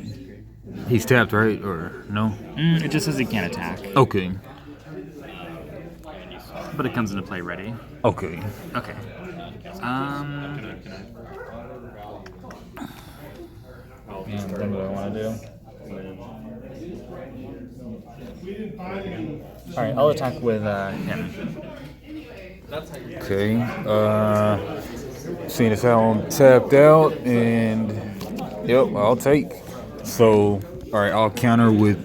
He's tapped, right? Or no? It just says he can't attack, Okay. but it comes into play ready. Okay. Okay. Man, then what do I want to do? All right, I'll attack with him. Okay. Seeing as how I'm tapped out, and yep, I'll take. So, all right, I'll counter with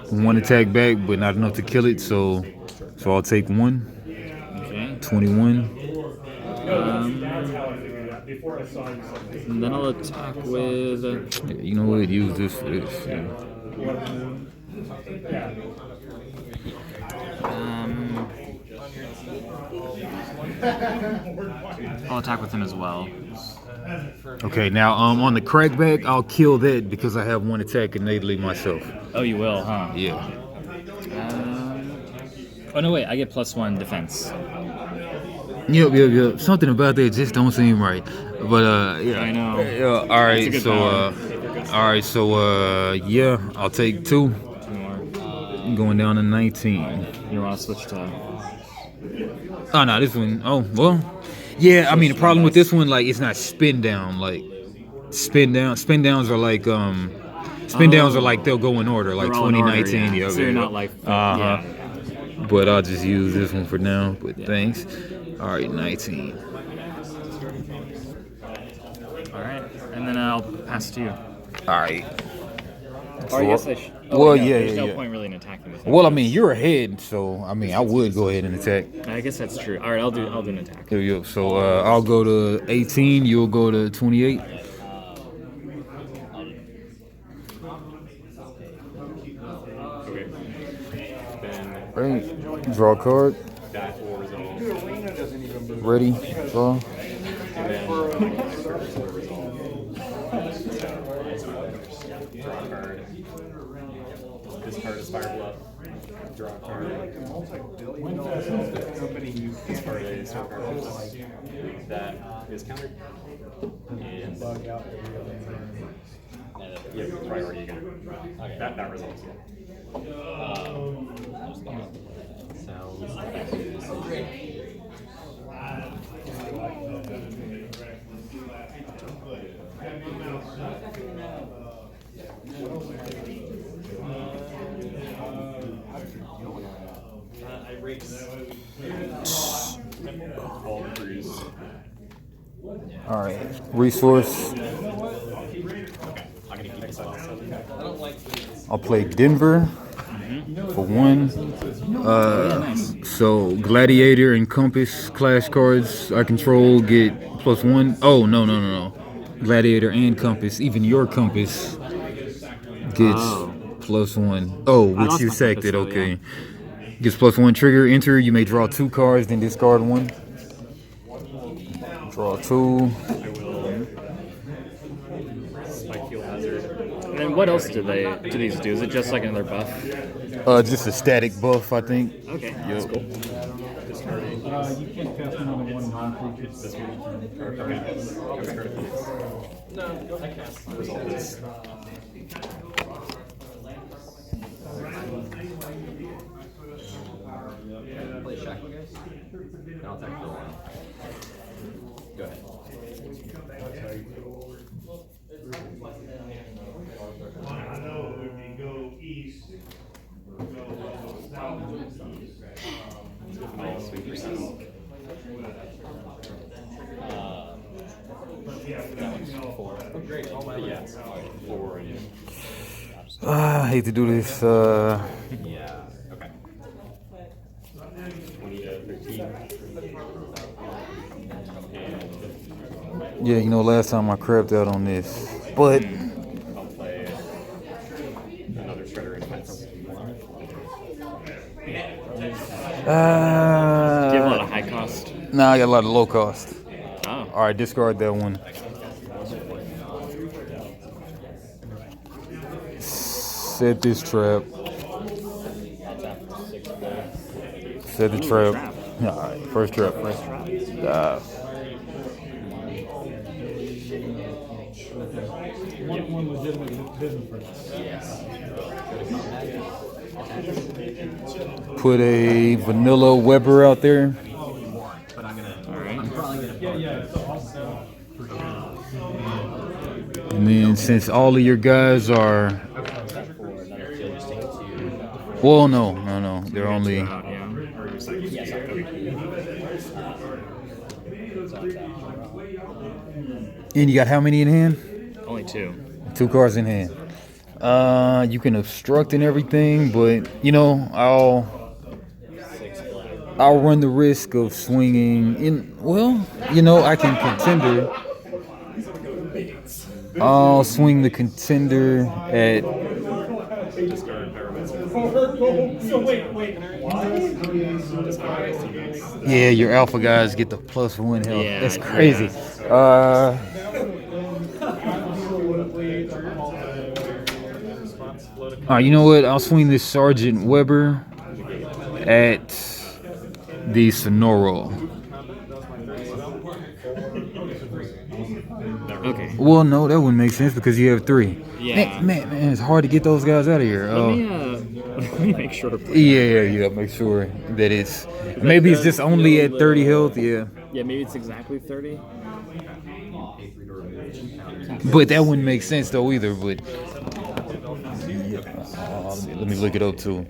1 attack back, but not enough to kill it. So I'll take 1. Okay. 21. And then I'll attack with. Yeah, you know what? Use this for this. Yeah. I'll attack with him as well. Okay, now on the crackback, I'll kill that because I have 1 attack innately myself. Oh, you will, huh? Yeah. Oh no, wait! I get +1 defense. Yep. Something about that just don't seem right. But yeah. I know. Yeah. All right. It's a good So yeah, I'll take 2. 2 more. Going down to 19. You want to switch to? Oh no, this one. Oh well. Yeah, I mean the problem with this one, like it's not spin down. Like spin downs are like Spin downs are like they'll go in order, like They're all in order, 2019. yeah. Yeah, So you're yeah. not like, Uh-huh. But I'll just use this one for now. But thanks. All right, 19. All right, and then I'll pass it to you. All right. Or I guess I should. Well, no, yeah, there's yeah, no yeah. point really in attacking this. Well, I mean, you're ahead, so I mean, I would go ahead and attack. I guess that's true. All right, I'll do an attack. There you go. So I'll go to 18. You'll go to 28. Okay. Then Right. Draw a card. that will resolve. Ready. Draw. And then first will resolve. Draw a card. This card is Fire Bluff. Draw a card. This card is Star Card. That is countered. And yeah, priority again. That resolves. All produced. All right. Resource. I'm gonna keep this up. I'll play Denver for 1. So Gladiator and Compass clash cards I control get +1. Oh no. Gladiator and Compass, even your Compass gets +1. Oh, which lost you my sacked Compass, it. though, Okay. Gets +1 trigger. Enter. You may draw 2 cards, then discard 1. Draw 2. I will Spike Field Hazard. And then what else do these do? Is it just like another buff? Just a static buff, I think. Okay, Yep. that's cool. Discarding. You can't cast more than one non-creature. This one. Discard. Resolve this. Play Shackle, guys. And I'll attack for 1. Go ahead. I know if you go east, go south, All sweet percent. Yeah. 4 and I hate to do this. yeah. Okay. 20 to 13. And Yeah, you know, last time I crapped out on this, but I'll play another Shredder and Defense. Do you have a lot of high cost? nah, I got a lot of low cost. Oh. All right, discard that one. Set this trap. Set the trap. All right, first trap. One legitimate business purpose. Put a vanilla Weber out there. But I'm gonna. All right. I'm probably gonna. Yeah, so I'll for sure. And then since all of your guys are, well, no, they're only. Out, yeah. And you got how many in hand? Only 2. 2 cards in hand. You can obstruct and everything, but you know, I'll run the risk of swinging in. Well, you know, I can contender. I'll swing the contender at. Yeah, your alpha guys get the +1 health. Yeah, That's crazy. All right, you know what? I'll swing this Sergeant Weber at the Sonoro. Okay. Well, no, that wouldn't make sense because you have 3. Yeah. Man, it's hard to get those guys out of here. Let me make sure to play. Yeah. Make sure that it's maybe it's just only at 30 health. Yeah, Yeah, maybe it's exactly 30. but that wouldn't make sense though either. But Let me look it up too.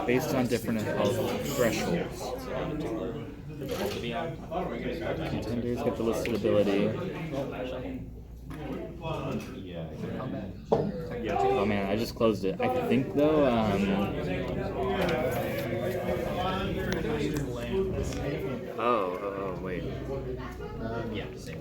Based on different health thresholds. Contenders get the listed ability. Oh man, I just closed it. I think though, oh, wait. Yeah, same.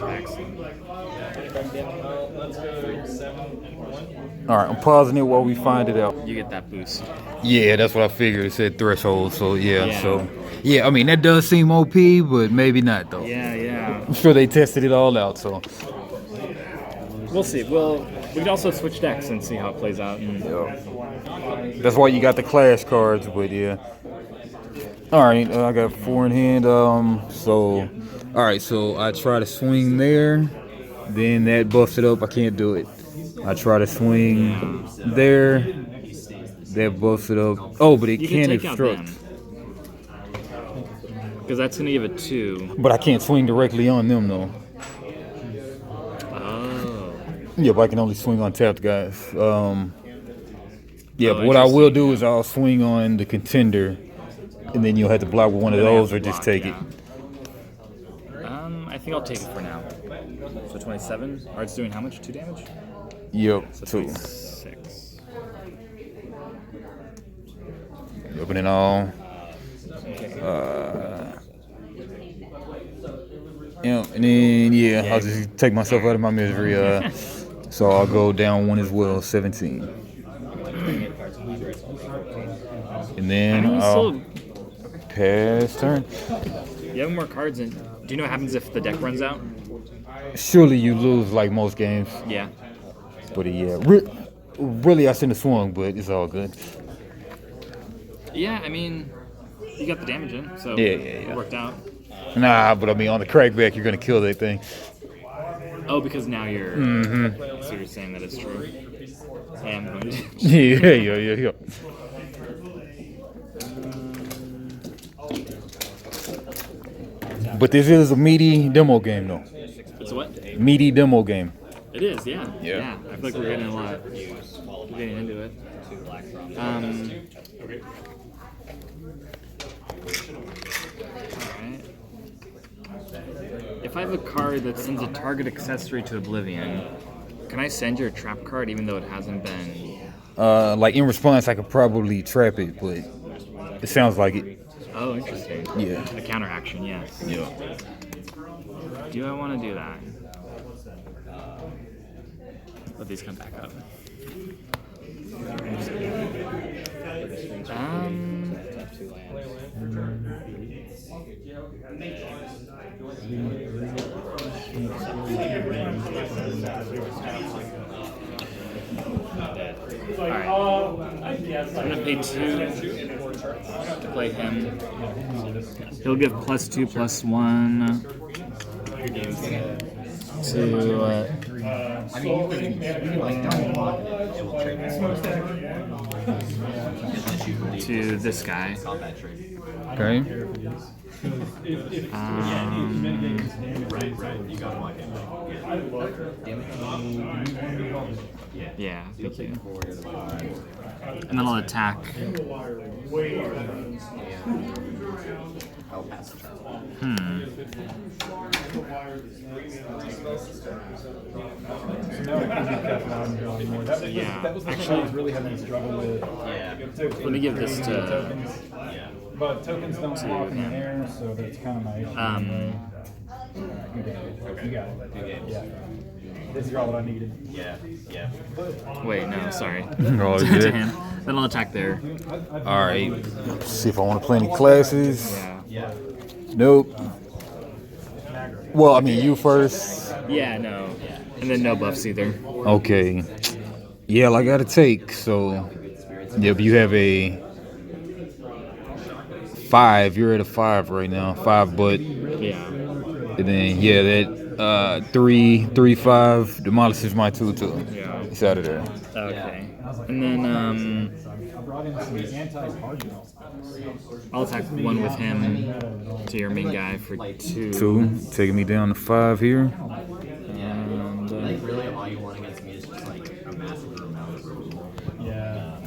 Excellent. Let's go 7 and 1. All right, I'm pausing it while we find it out. You get that boost. Yeah, that's what I figured. It said threshold, so yeah. Yeah. So yeah, I mean that does seem OP, but maybe not though. Yeah. I'm sure they tested it all out. So We'll see. We could also switch decks and see how it plays out. And that's why you got the clash cards. But yeah. All right, I got 4 in hand. So all right, so I try to swing there, then that buffs it up. I can't do it. I try to swing there, that buffs it up. Oh, but it you can't can take out obstruct. them. Because that's going to give it 2. But I can't swing directly on them though. Oh. Yeah, but I can only swing on tapped guys. Yeah, Oh, but what I will interesting. do is I'll swing on the contender, and then you'll have to block with one of Then I have those to or just block, take yeah. it. I think I'll take it for now. So 27. Or it's doing how much? 2 damage? Yep, So 2. 26. Opening all. Yeah, and then yeah, I'll just take myself out of my misery. So I'll go down 1 as well, 17. And then I I'll know pass turn. you have more cards in. Do you know what happens if the deck runs out? Surely you lose like most games, Yeah. but yeah, really I shouldn't have swung, but it's all good. Yeah, I mean, you got the damage in, so Yeah. it worked out. Nah, but I mean on the crackback you're gonna kill that thing. Oh, because now you're. Mm-hmm. So you're saying that it's true. I am going to. Yeah. But this is a meaty demo game, though. It's what? Meaty demo game. It is, yeah. Yeah. I feel like we're getting a lot. We're getting into it. Alright. If I have a card that sends a target accessory to Oblivion, can I send your trap card even though it hasn't been? Like in response, I could probably trap it, but it sounds like it. Oh, interesting. Yeah. A counteraction, yes. Yeah. Do I want to do that? Let these come back up. Alright. I'm gonna pay 2 to play him. He'll give +2/+1 to I mean, you can like double block it. It will trade this. to this guy. Combat trade. Okay. If mitigates damage, Right. You got my Yeah, thank you. And then I'll attack. I'll pass the turn. Yeah, that was the thing I was really having to struggle with. Yeah. Let me give this to. Tokens, but tokens don't walk in the air, so that's kind of my issue. You got it. Yeah. This is all what I needed. Yeah. Yeah. Wait, no, sorry. Oh, To yeah. him. Then I'll attack there. All right. Let's see if I want to play any classes. Yeah. Yeah. Nope. Well, I mean, you first. Yeah, no. And then no buffs either. Okay. Yeah, I got to take. So, yeah, but you have a 5. You're at a 5 right now. 5, but Yeah. and then yeah, that 3/5 demolishes my 2/2. Yeah. It's out of there. Okay. And then brought in some anti-cardinal. I'll attack one with him to your main guy for 2. 2, taking me down to 5 here. And Like really, all you want against me is just like a massive amount of removal. Yeah.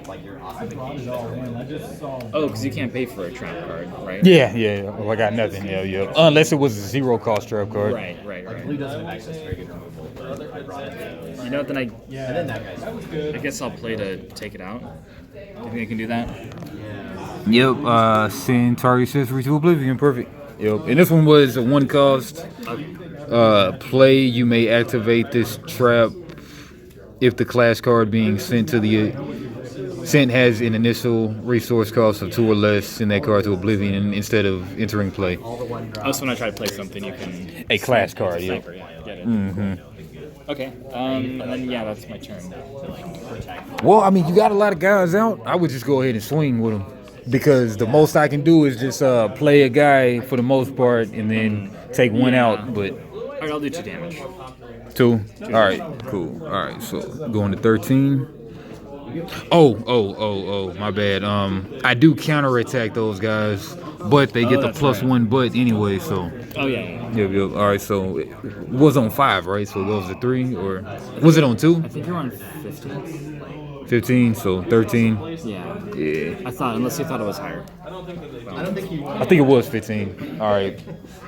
Like your I brought ossification. it all in. I just saw. oh, because you can't pay for a trap card, right? Yeah. Well, I got nothing. Yeah. Unless it was a 0 cost trap card. Right. Blue doesn't have access to very good removal, but I brought in those. You know what? Then And then that guy's I guess I'll play to take it out. Do you think I can do that? Yep. Send target accessory to oblivion. Perfect. Yep. And this one was a 1 cost. Play. You may activate this trap if the class card being sent to the sent has an initial resource cost of 2 or less. Send that card to oblivion instead of entering play. Oh, so when I try to play something, you can A class card. Yeah. sniper, get it. Okay. And then that's my turn. Well, I mean, you got a lot of guys out. I would just go ahead and swing with them because the most I can do is just play a guy for the most part and then take 1 out. But All right, I'll do 2 damage. 2. All right, cool. All right, so going to 13. Oh, my bad. I do counterattack those guys, but they get the that's +1 but anyway. So Oh yeah. yep. All right, so it was on 5, right? So it goes to 3, or was it on 2? I think you're on 15. 15, so 13. Yeah. Yeah. I thought, unless you thought it was higher. I don't think you. I think it was 15. All right.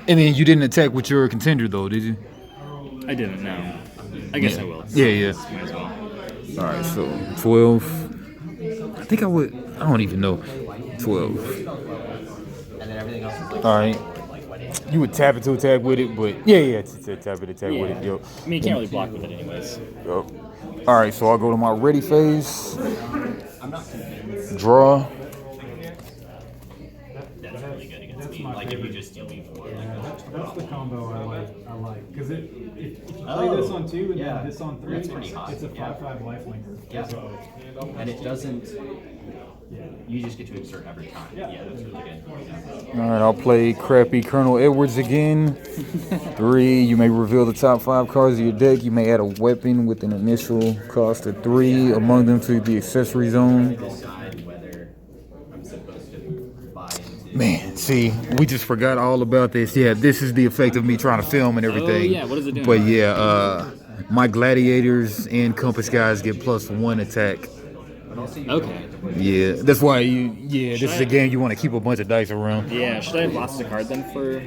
And then you didn't attack with your contender, though, did you? I didn't know. I guess I will. Yeah. Might as well. All right, so 12. I think I would. I don't even know. 12. And then everything else is like. All right. You would tap it to attack with it, but yeah, tap it, attack with it. Yep. I mean, you can't really block with it anyways. Yep. All right, so I'll go to my ready phase. Draw. That's really good against me. Like if you just steal me for That's the combo I like. Because if you play this on 2 and then this on 3, That's pretty hot. it's a 5/5 lifelinker. Yeah. basically. And it doesn't. You just get to exert every time. Yeah, that's really good. All right, I'll play crappy Colonel Edwards again. 3. You may reveal the top 5 cards of your deck. You may add a weapon with an initial cost of 3 among them to the accessory zone. Decide whether I'm supposed to buy into. Man, see, we just forgot all about this. Yeah, this is the effect of me trying to film and everything. yeah, what is it doing? But yeah, my gladiators and compass guys get +1 attack. Okay. Yeah, that's why this is a game you want to keep a bunch of dice around. Yeah, should I have lost a card then for...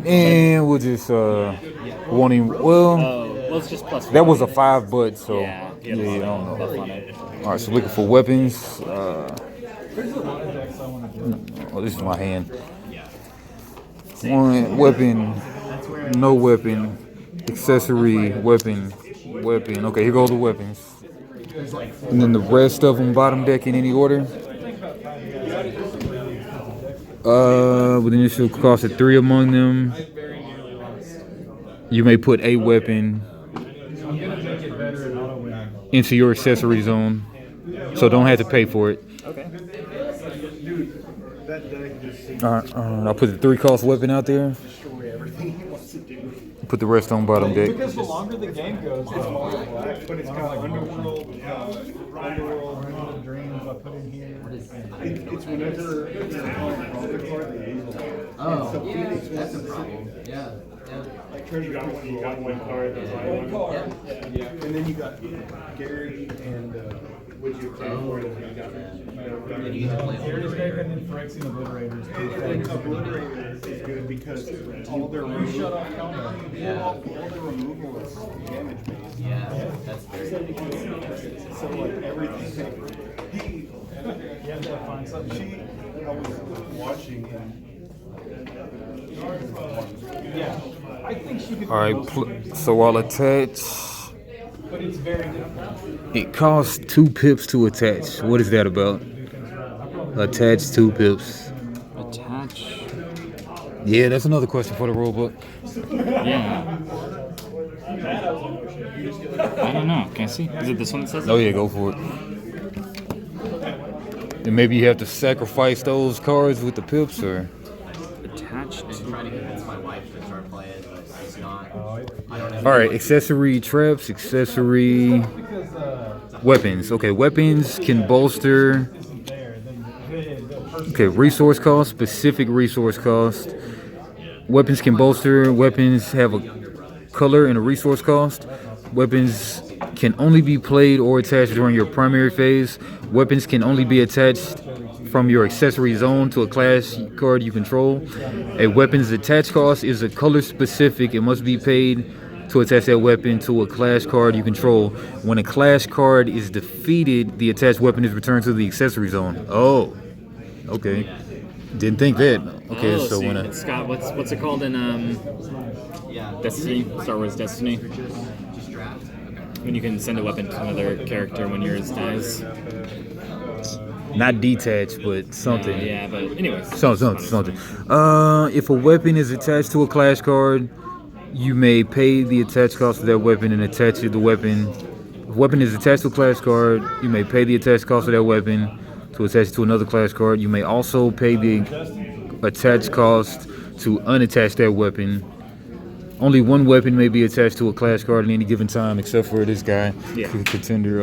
And we'll just wanting well, well, it's just +1. that was a 5 but so Yeah, I don't know. buff on it. All right, so looking for weapons. Oh, this is my hand. 1 weapon, no weapon, accessory, weapon. Okay, here go the weapons. And then the rest of them bottom deck in any order. With initial cost of 3 among them. You may put a weapon into your accessory zone, so don't have to pay for it. Okay. All right, I'll put the 3 cost weapon out there. Put the rest on bottom deck. Because the longer the game goes, the more black. But it's got underworld, Underworld Dreams I put in here. it's whenever you draw the card, they use it. Oh, So Phoenix that's a was problem. Yeah. like treasure. You got one card. That's one card. And then you got Gary and would you pay for it? And you get to play Here's Obliterator. and then Phyrexian Obliterators. And Obliterator is good because all their removal, all their removal is damage based. Yeah, that's very good. So like everything. You have to find something. I was watching and Yeah. I think she could. All right, so I'll attach. But it's very different. It costs 2 pips to attach. What is that about? Attach 2 pips. Attach. Yeah, that's another question for the rulebook. Yeah. I don't know. Can I see? Is it this one that says Oh yeah, go for it. And maybe you have to sacrifice those cards with the pips, or attached? I'm trying to convince my wife to start playing, but it's not. I don't have. all right, accessory traps, accessory. Because Weapons. Okay, weapons can bolster. Okay, resource cost, specific resource cost. Weapons can bolster. Weapons have a color and a resource cost. Weapons can only be played or attached during your primary phase. Weapons can only be attached from your accessory zone to a class card you control. A weapon's attach cost is a color specific. It must be paid to attach that weapon to a class card you control. When a class card is defeated, the attached weapon is returned to the accessory zone. Oh, okay. Didn't think that. Okay, Oh, so when it's got what's it called in Destiny, Star Wars Destiny? When you can send a weapon to another character when yours dies. not detached, but something. Yeah, but anyways. Something. If a weapon is attached to a class card, you may pay the attached cost of that weapon and attach the weapon. If a weapon is attached to a class card, you may pay the attached cost of that weapon to attach it to another class card. You may also pay the attached cost to unattach that weapon. Only one weapon may be attached to a class card at any given time, except for this guy, Yeah. contender.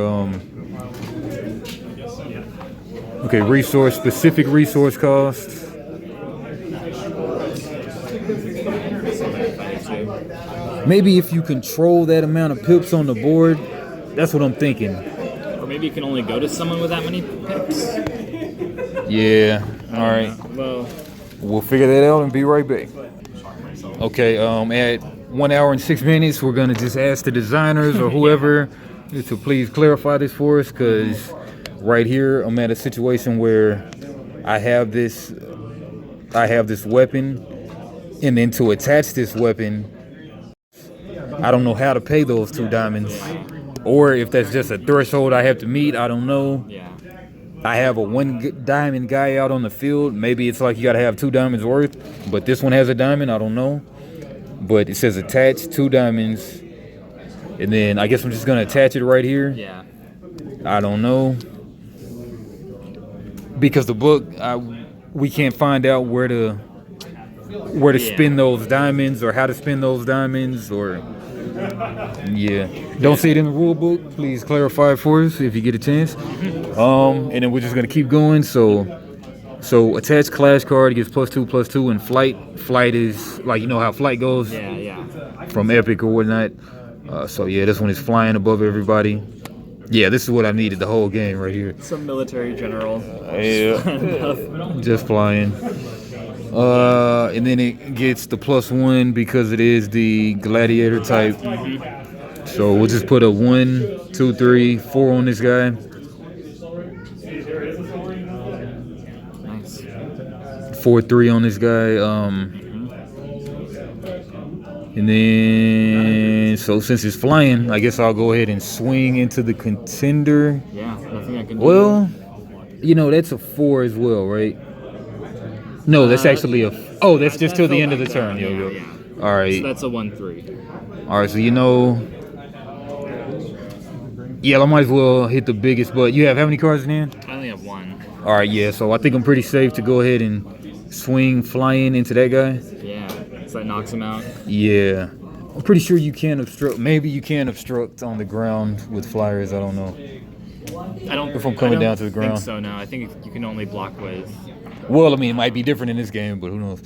Okay, specific resource cost. Maybe if you control that amount of pips on the board, that's what I'm thinking. Or maybe you can only go to someone with that many pips. Yeah. All right. Well, We'll figure that out and be right back. Okay. At 1 hour and 6 minutes, we're gonna just ask the designers or whoever to please clarify this for us, because right here I'm at a situation where I have this weapon, and then to attach this weapon, I don't know how to pay those 2 diamonds, or if that's just a threshold I have to meet. I don't know. yeah. I have a 1 diamond guy out on the field. Maybe it's like you gotta have 2 diamonds worth, but this one has a diamond. I don't know. But it says attach 2 diamonds, and then I guess I'm just gonna attach it right here. Yeah. I don't know, because the book we can't find out where to spin those diamonds or how to spin those diamonds, or don't see it in the rule book. Please clarify it for us if you get a chance. And then we're just gonna keep going. So attach class card gets +2/+2, and flight is like, you know how flight goes Yeah. from epic or whatnot. So yeah, this one is flying above everybody. Yeah, this is what I needed the whole game right here. Some military general. Yeah, just flying. And then it gets the +1 because it is the gladiator type. So we'll just put a 1, 2, 3, 4 on this guy. Nice. 4, 3 on this guy. And then, so since it's flying, I guess I'll go ahead and swing into the contender. Yeah, nothing I can do. Well, you know, that's a 4 as well, right? No, that's actually a. Oh, that's just till the end of the turn. Yeah. All So right. that's a 1/3. All right. So yeah, I might as well hit the biggest. But you have how many cards in hand? I only have 1. All right. Yeah. So I think I'm pretty safe to go ahead and swing flying into that guy. Yeah. So that knocks him out. Yeah. I'm pretty sure you can obstruct. Maybe you can obstruct on the ground with flyers. I don't know. I don't. If I'm coming down to the think ground. so no, I think you can only block with. Well, I mean, it might be different in this game, but who knows?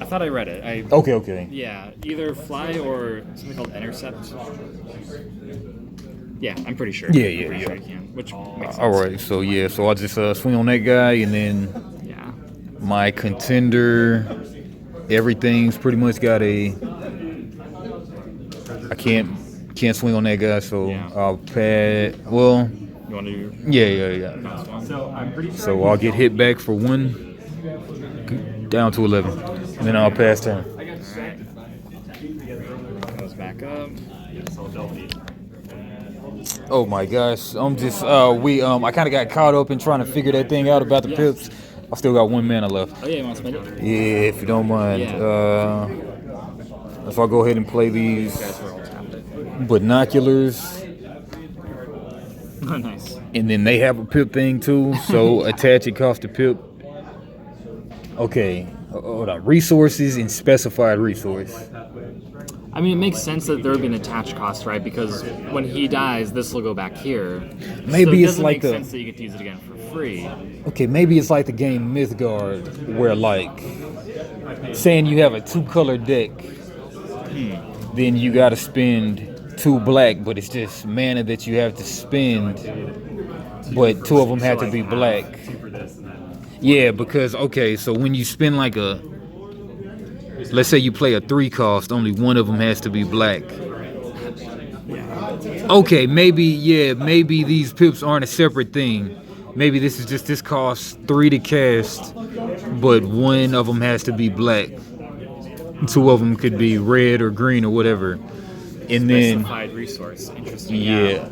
I thought I read it. Okay. Yeah, either fly or something called intercept. Yeah, I'm pretty sure. Yeah. I'm pretty sure you can, which makes sense. All right. So yeah. So I'll just swing on that guy, and then Yeah. my contender, everything's pretty much got a. I can't swing on that guy, so Yeah. I'll pad. Well, You want to do yeah. pass one? So I'm pretty sure. So I'll get hit back for 1, down to 11, and then I'll pass turn. Alright. Goes back up. Oh my gosh, I'm just I kind of got caught up in trying to figure that thing out about the pips. I still got 1 mana left. Oh yeah, you want to spend it? Yeah, if you don't mind. Yeah. If I go ahead and play These these guys were all tapped it. binoculars. Oh, nice. And then they have a pip thing too, so attach it costs a pip. Okay, hold on. Resources and specified resource. I mean, it makes sense that there would be an attached cost, right? Because when he dies, this will go back here. Maybe so it it's doesn't like make sense that you get to use it again for free. Okay, maybe it's like the game Mythgard, where like, saying you have a 2-color deck, then you got to spend 2 black, but it's just mana that you have to spend, but 2 of them have to be black. Yeah, because okay, so when you spend like let's say you play a 3 cost, only 1 of them has to be black. Okay, maybe these pips aren't a separate thing. Maybe this costs 3 to cast, but 1 of them has to be black. 2 of them could be red or green or whatever. And then Specified resource. Interesting. yeah, it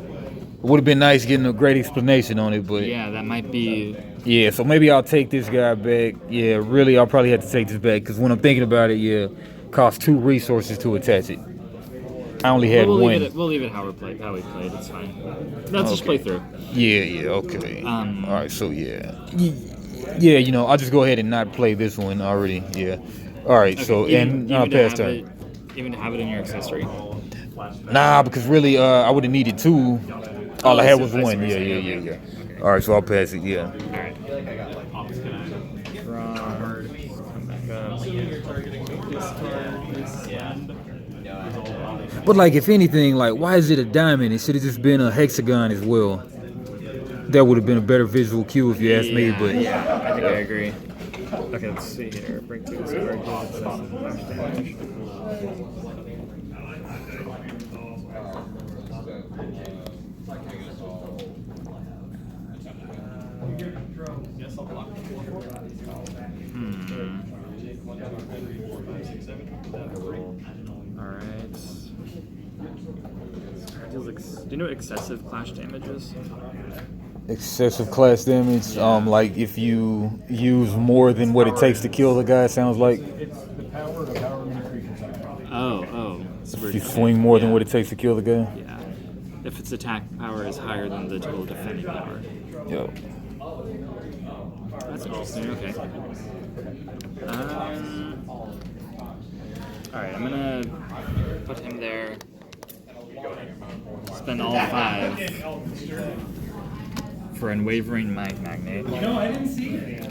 would have been nice getting a great explanation on it, but Yeah, that might be. yeah, so maybe I'll take this guy back. Yeah, really, I'll probably have to take this back because when I'm thinking about it, yeah, costs 2 resources to attach it. I only had We'll 1. leave it how we played. It's fine. Let's just play through. Yeah, okay. All right, so yeah, you know, I'll just go ahead and not play this one already. Yeah. All right, so and I'll pass turn. Even to have it in your accessory. Nah, because really, I would have needed 2. All I had was 1. Okay. Yeah. All right, so I'll pass it. Yeah. All right. Draw. Come back up. But like, if anything, like, why is it a diamond? It should have just been a hexagon as well. That would have been a better visual cue if you ask me. But yeah, I think I agree. Okay, let's see here. Break 2 discard. Flash damage. Alright. Do you know what excessive clash damage is? excessive class damage, like if you use more than what it takes to kill the guy, it sounds like. It's the power of however many creatures are. Oh. If you swing more than what it takes to kill the guy. Yeah. If its attack power is higher than the total defending power. Yo. That's interesting, okay. Alright, I'm gonna put him there. Spend all 5 for Unwavering Mind Magnate.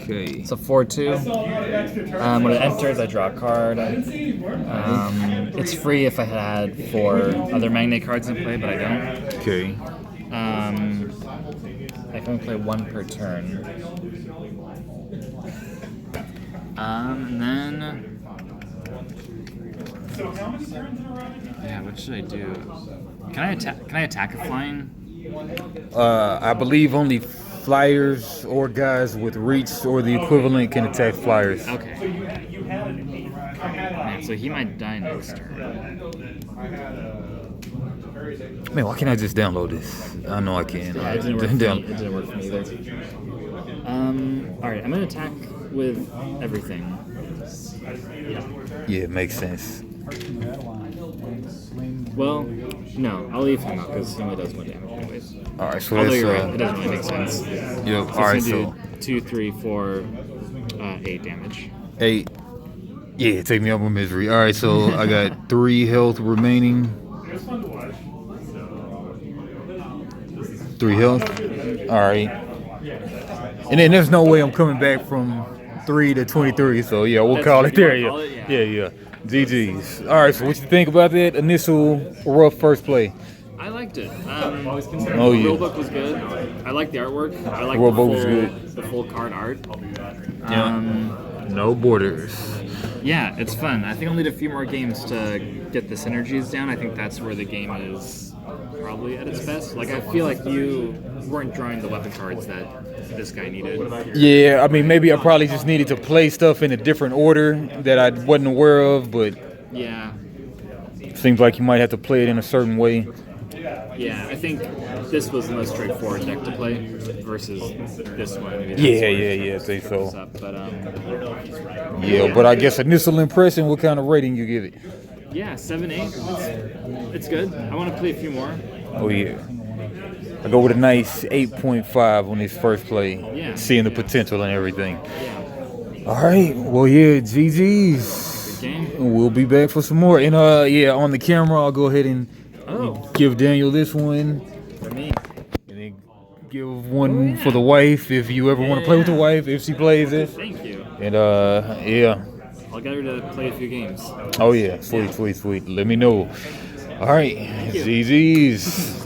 Okay. It's a 4/2. When it enters, I draw a card. It's free if I had 4 other Magnate cards in play, but I don't. Okay. I can only play 1 per turn. And then... Yeah, what should I do? Can I attack a flying? I believe only flyers or guys with reach or the equivalent can attack flyers. Okay. Man, so he might die next turn. Man, why can't I just download this? I know I can. Yeah, it didn't work for me. It didn't work for me either. Alright, I'm gonna attack with everything. Yeah, it makes sense. Well, no, I'll leave him out because he only does 1 damage anyways. Alright, so Although that's you're right, it doesn't really make sense. yep, So alright, it's gonna so do 2, 3, 4, 8 damage. 8. Yeah, take me out of misery. Alright, so I got 3 health remaining. 3 health. Alright. And then there's no way I'm coming back from 3 to 23, so yeah, we'll call it there. Call it, yeah. Yeah. GG's. Alright, so what you think about that initial rough first play? I liked it. Oh, The yeah. rulebook was good. I like the artwork. I like Rulebook was good. the full card art. No borders. Yeah, it's fun. I think I'll need a few more games to get the synergies down. I think that's where the game is probably at its best. Like, I feel like you weren't drawing the weapon cards that this guy needed. Yeah, I mean, maybe I probably just needed to play stuff in a different order that I wasn't aware of, but Yeah. seems like you might have to play it in a certain way. Yeah, I think this was the most straightforward deck to play versus this one. Maybe that's Yeah, where I think so. it's up, but Yeah, but I guess initial impression, what kind of rating you give it? yeah, 7-8. It's good. I want to play a few more. Oh, yeah. I go with a nice 8.5 on this first play, Yeah. seeing the potential and everything. Yeah. All right, well, yeah, GG's. Next game. We'll be back for some more. And yeah, on the camera, I'll go ahead and give Daniel this one, For me. and then give one for the wife if you ever want to play with the wife if she plays it. Thank you. And yeah. I'll get her to play a few games. Oh yeah, sweet. Let me know. All right, ZZ's.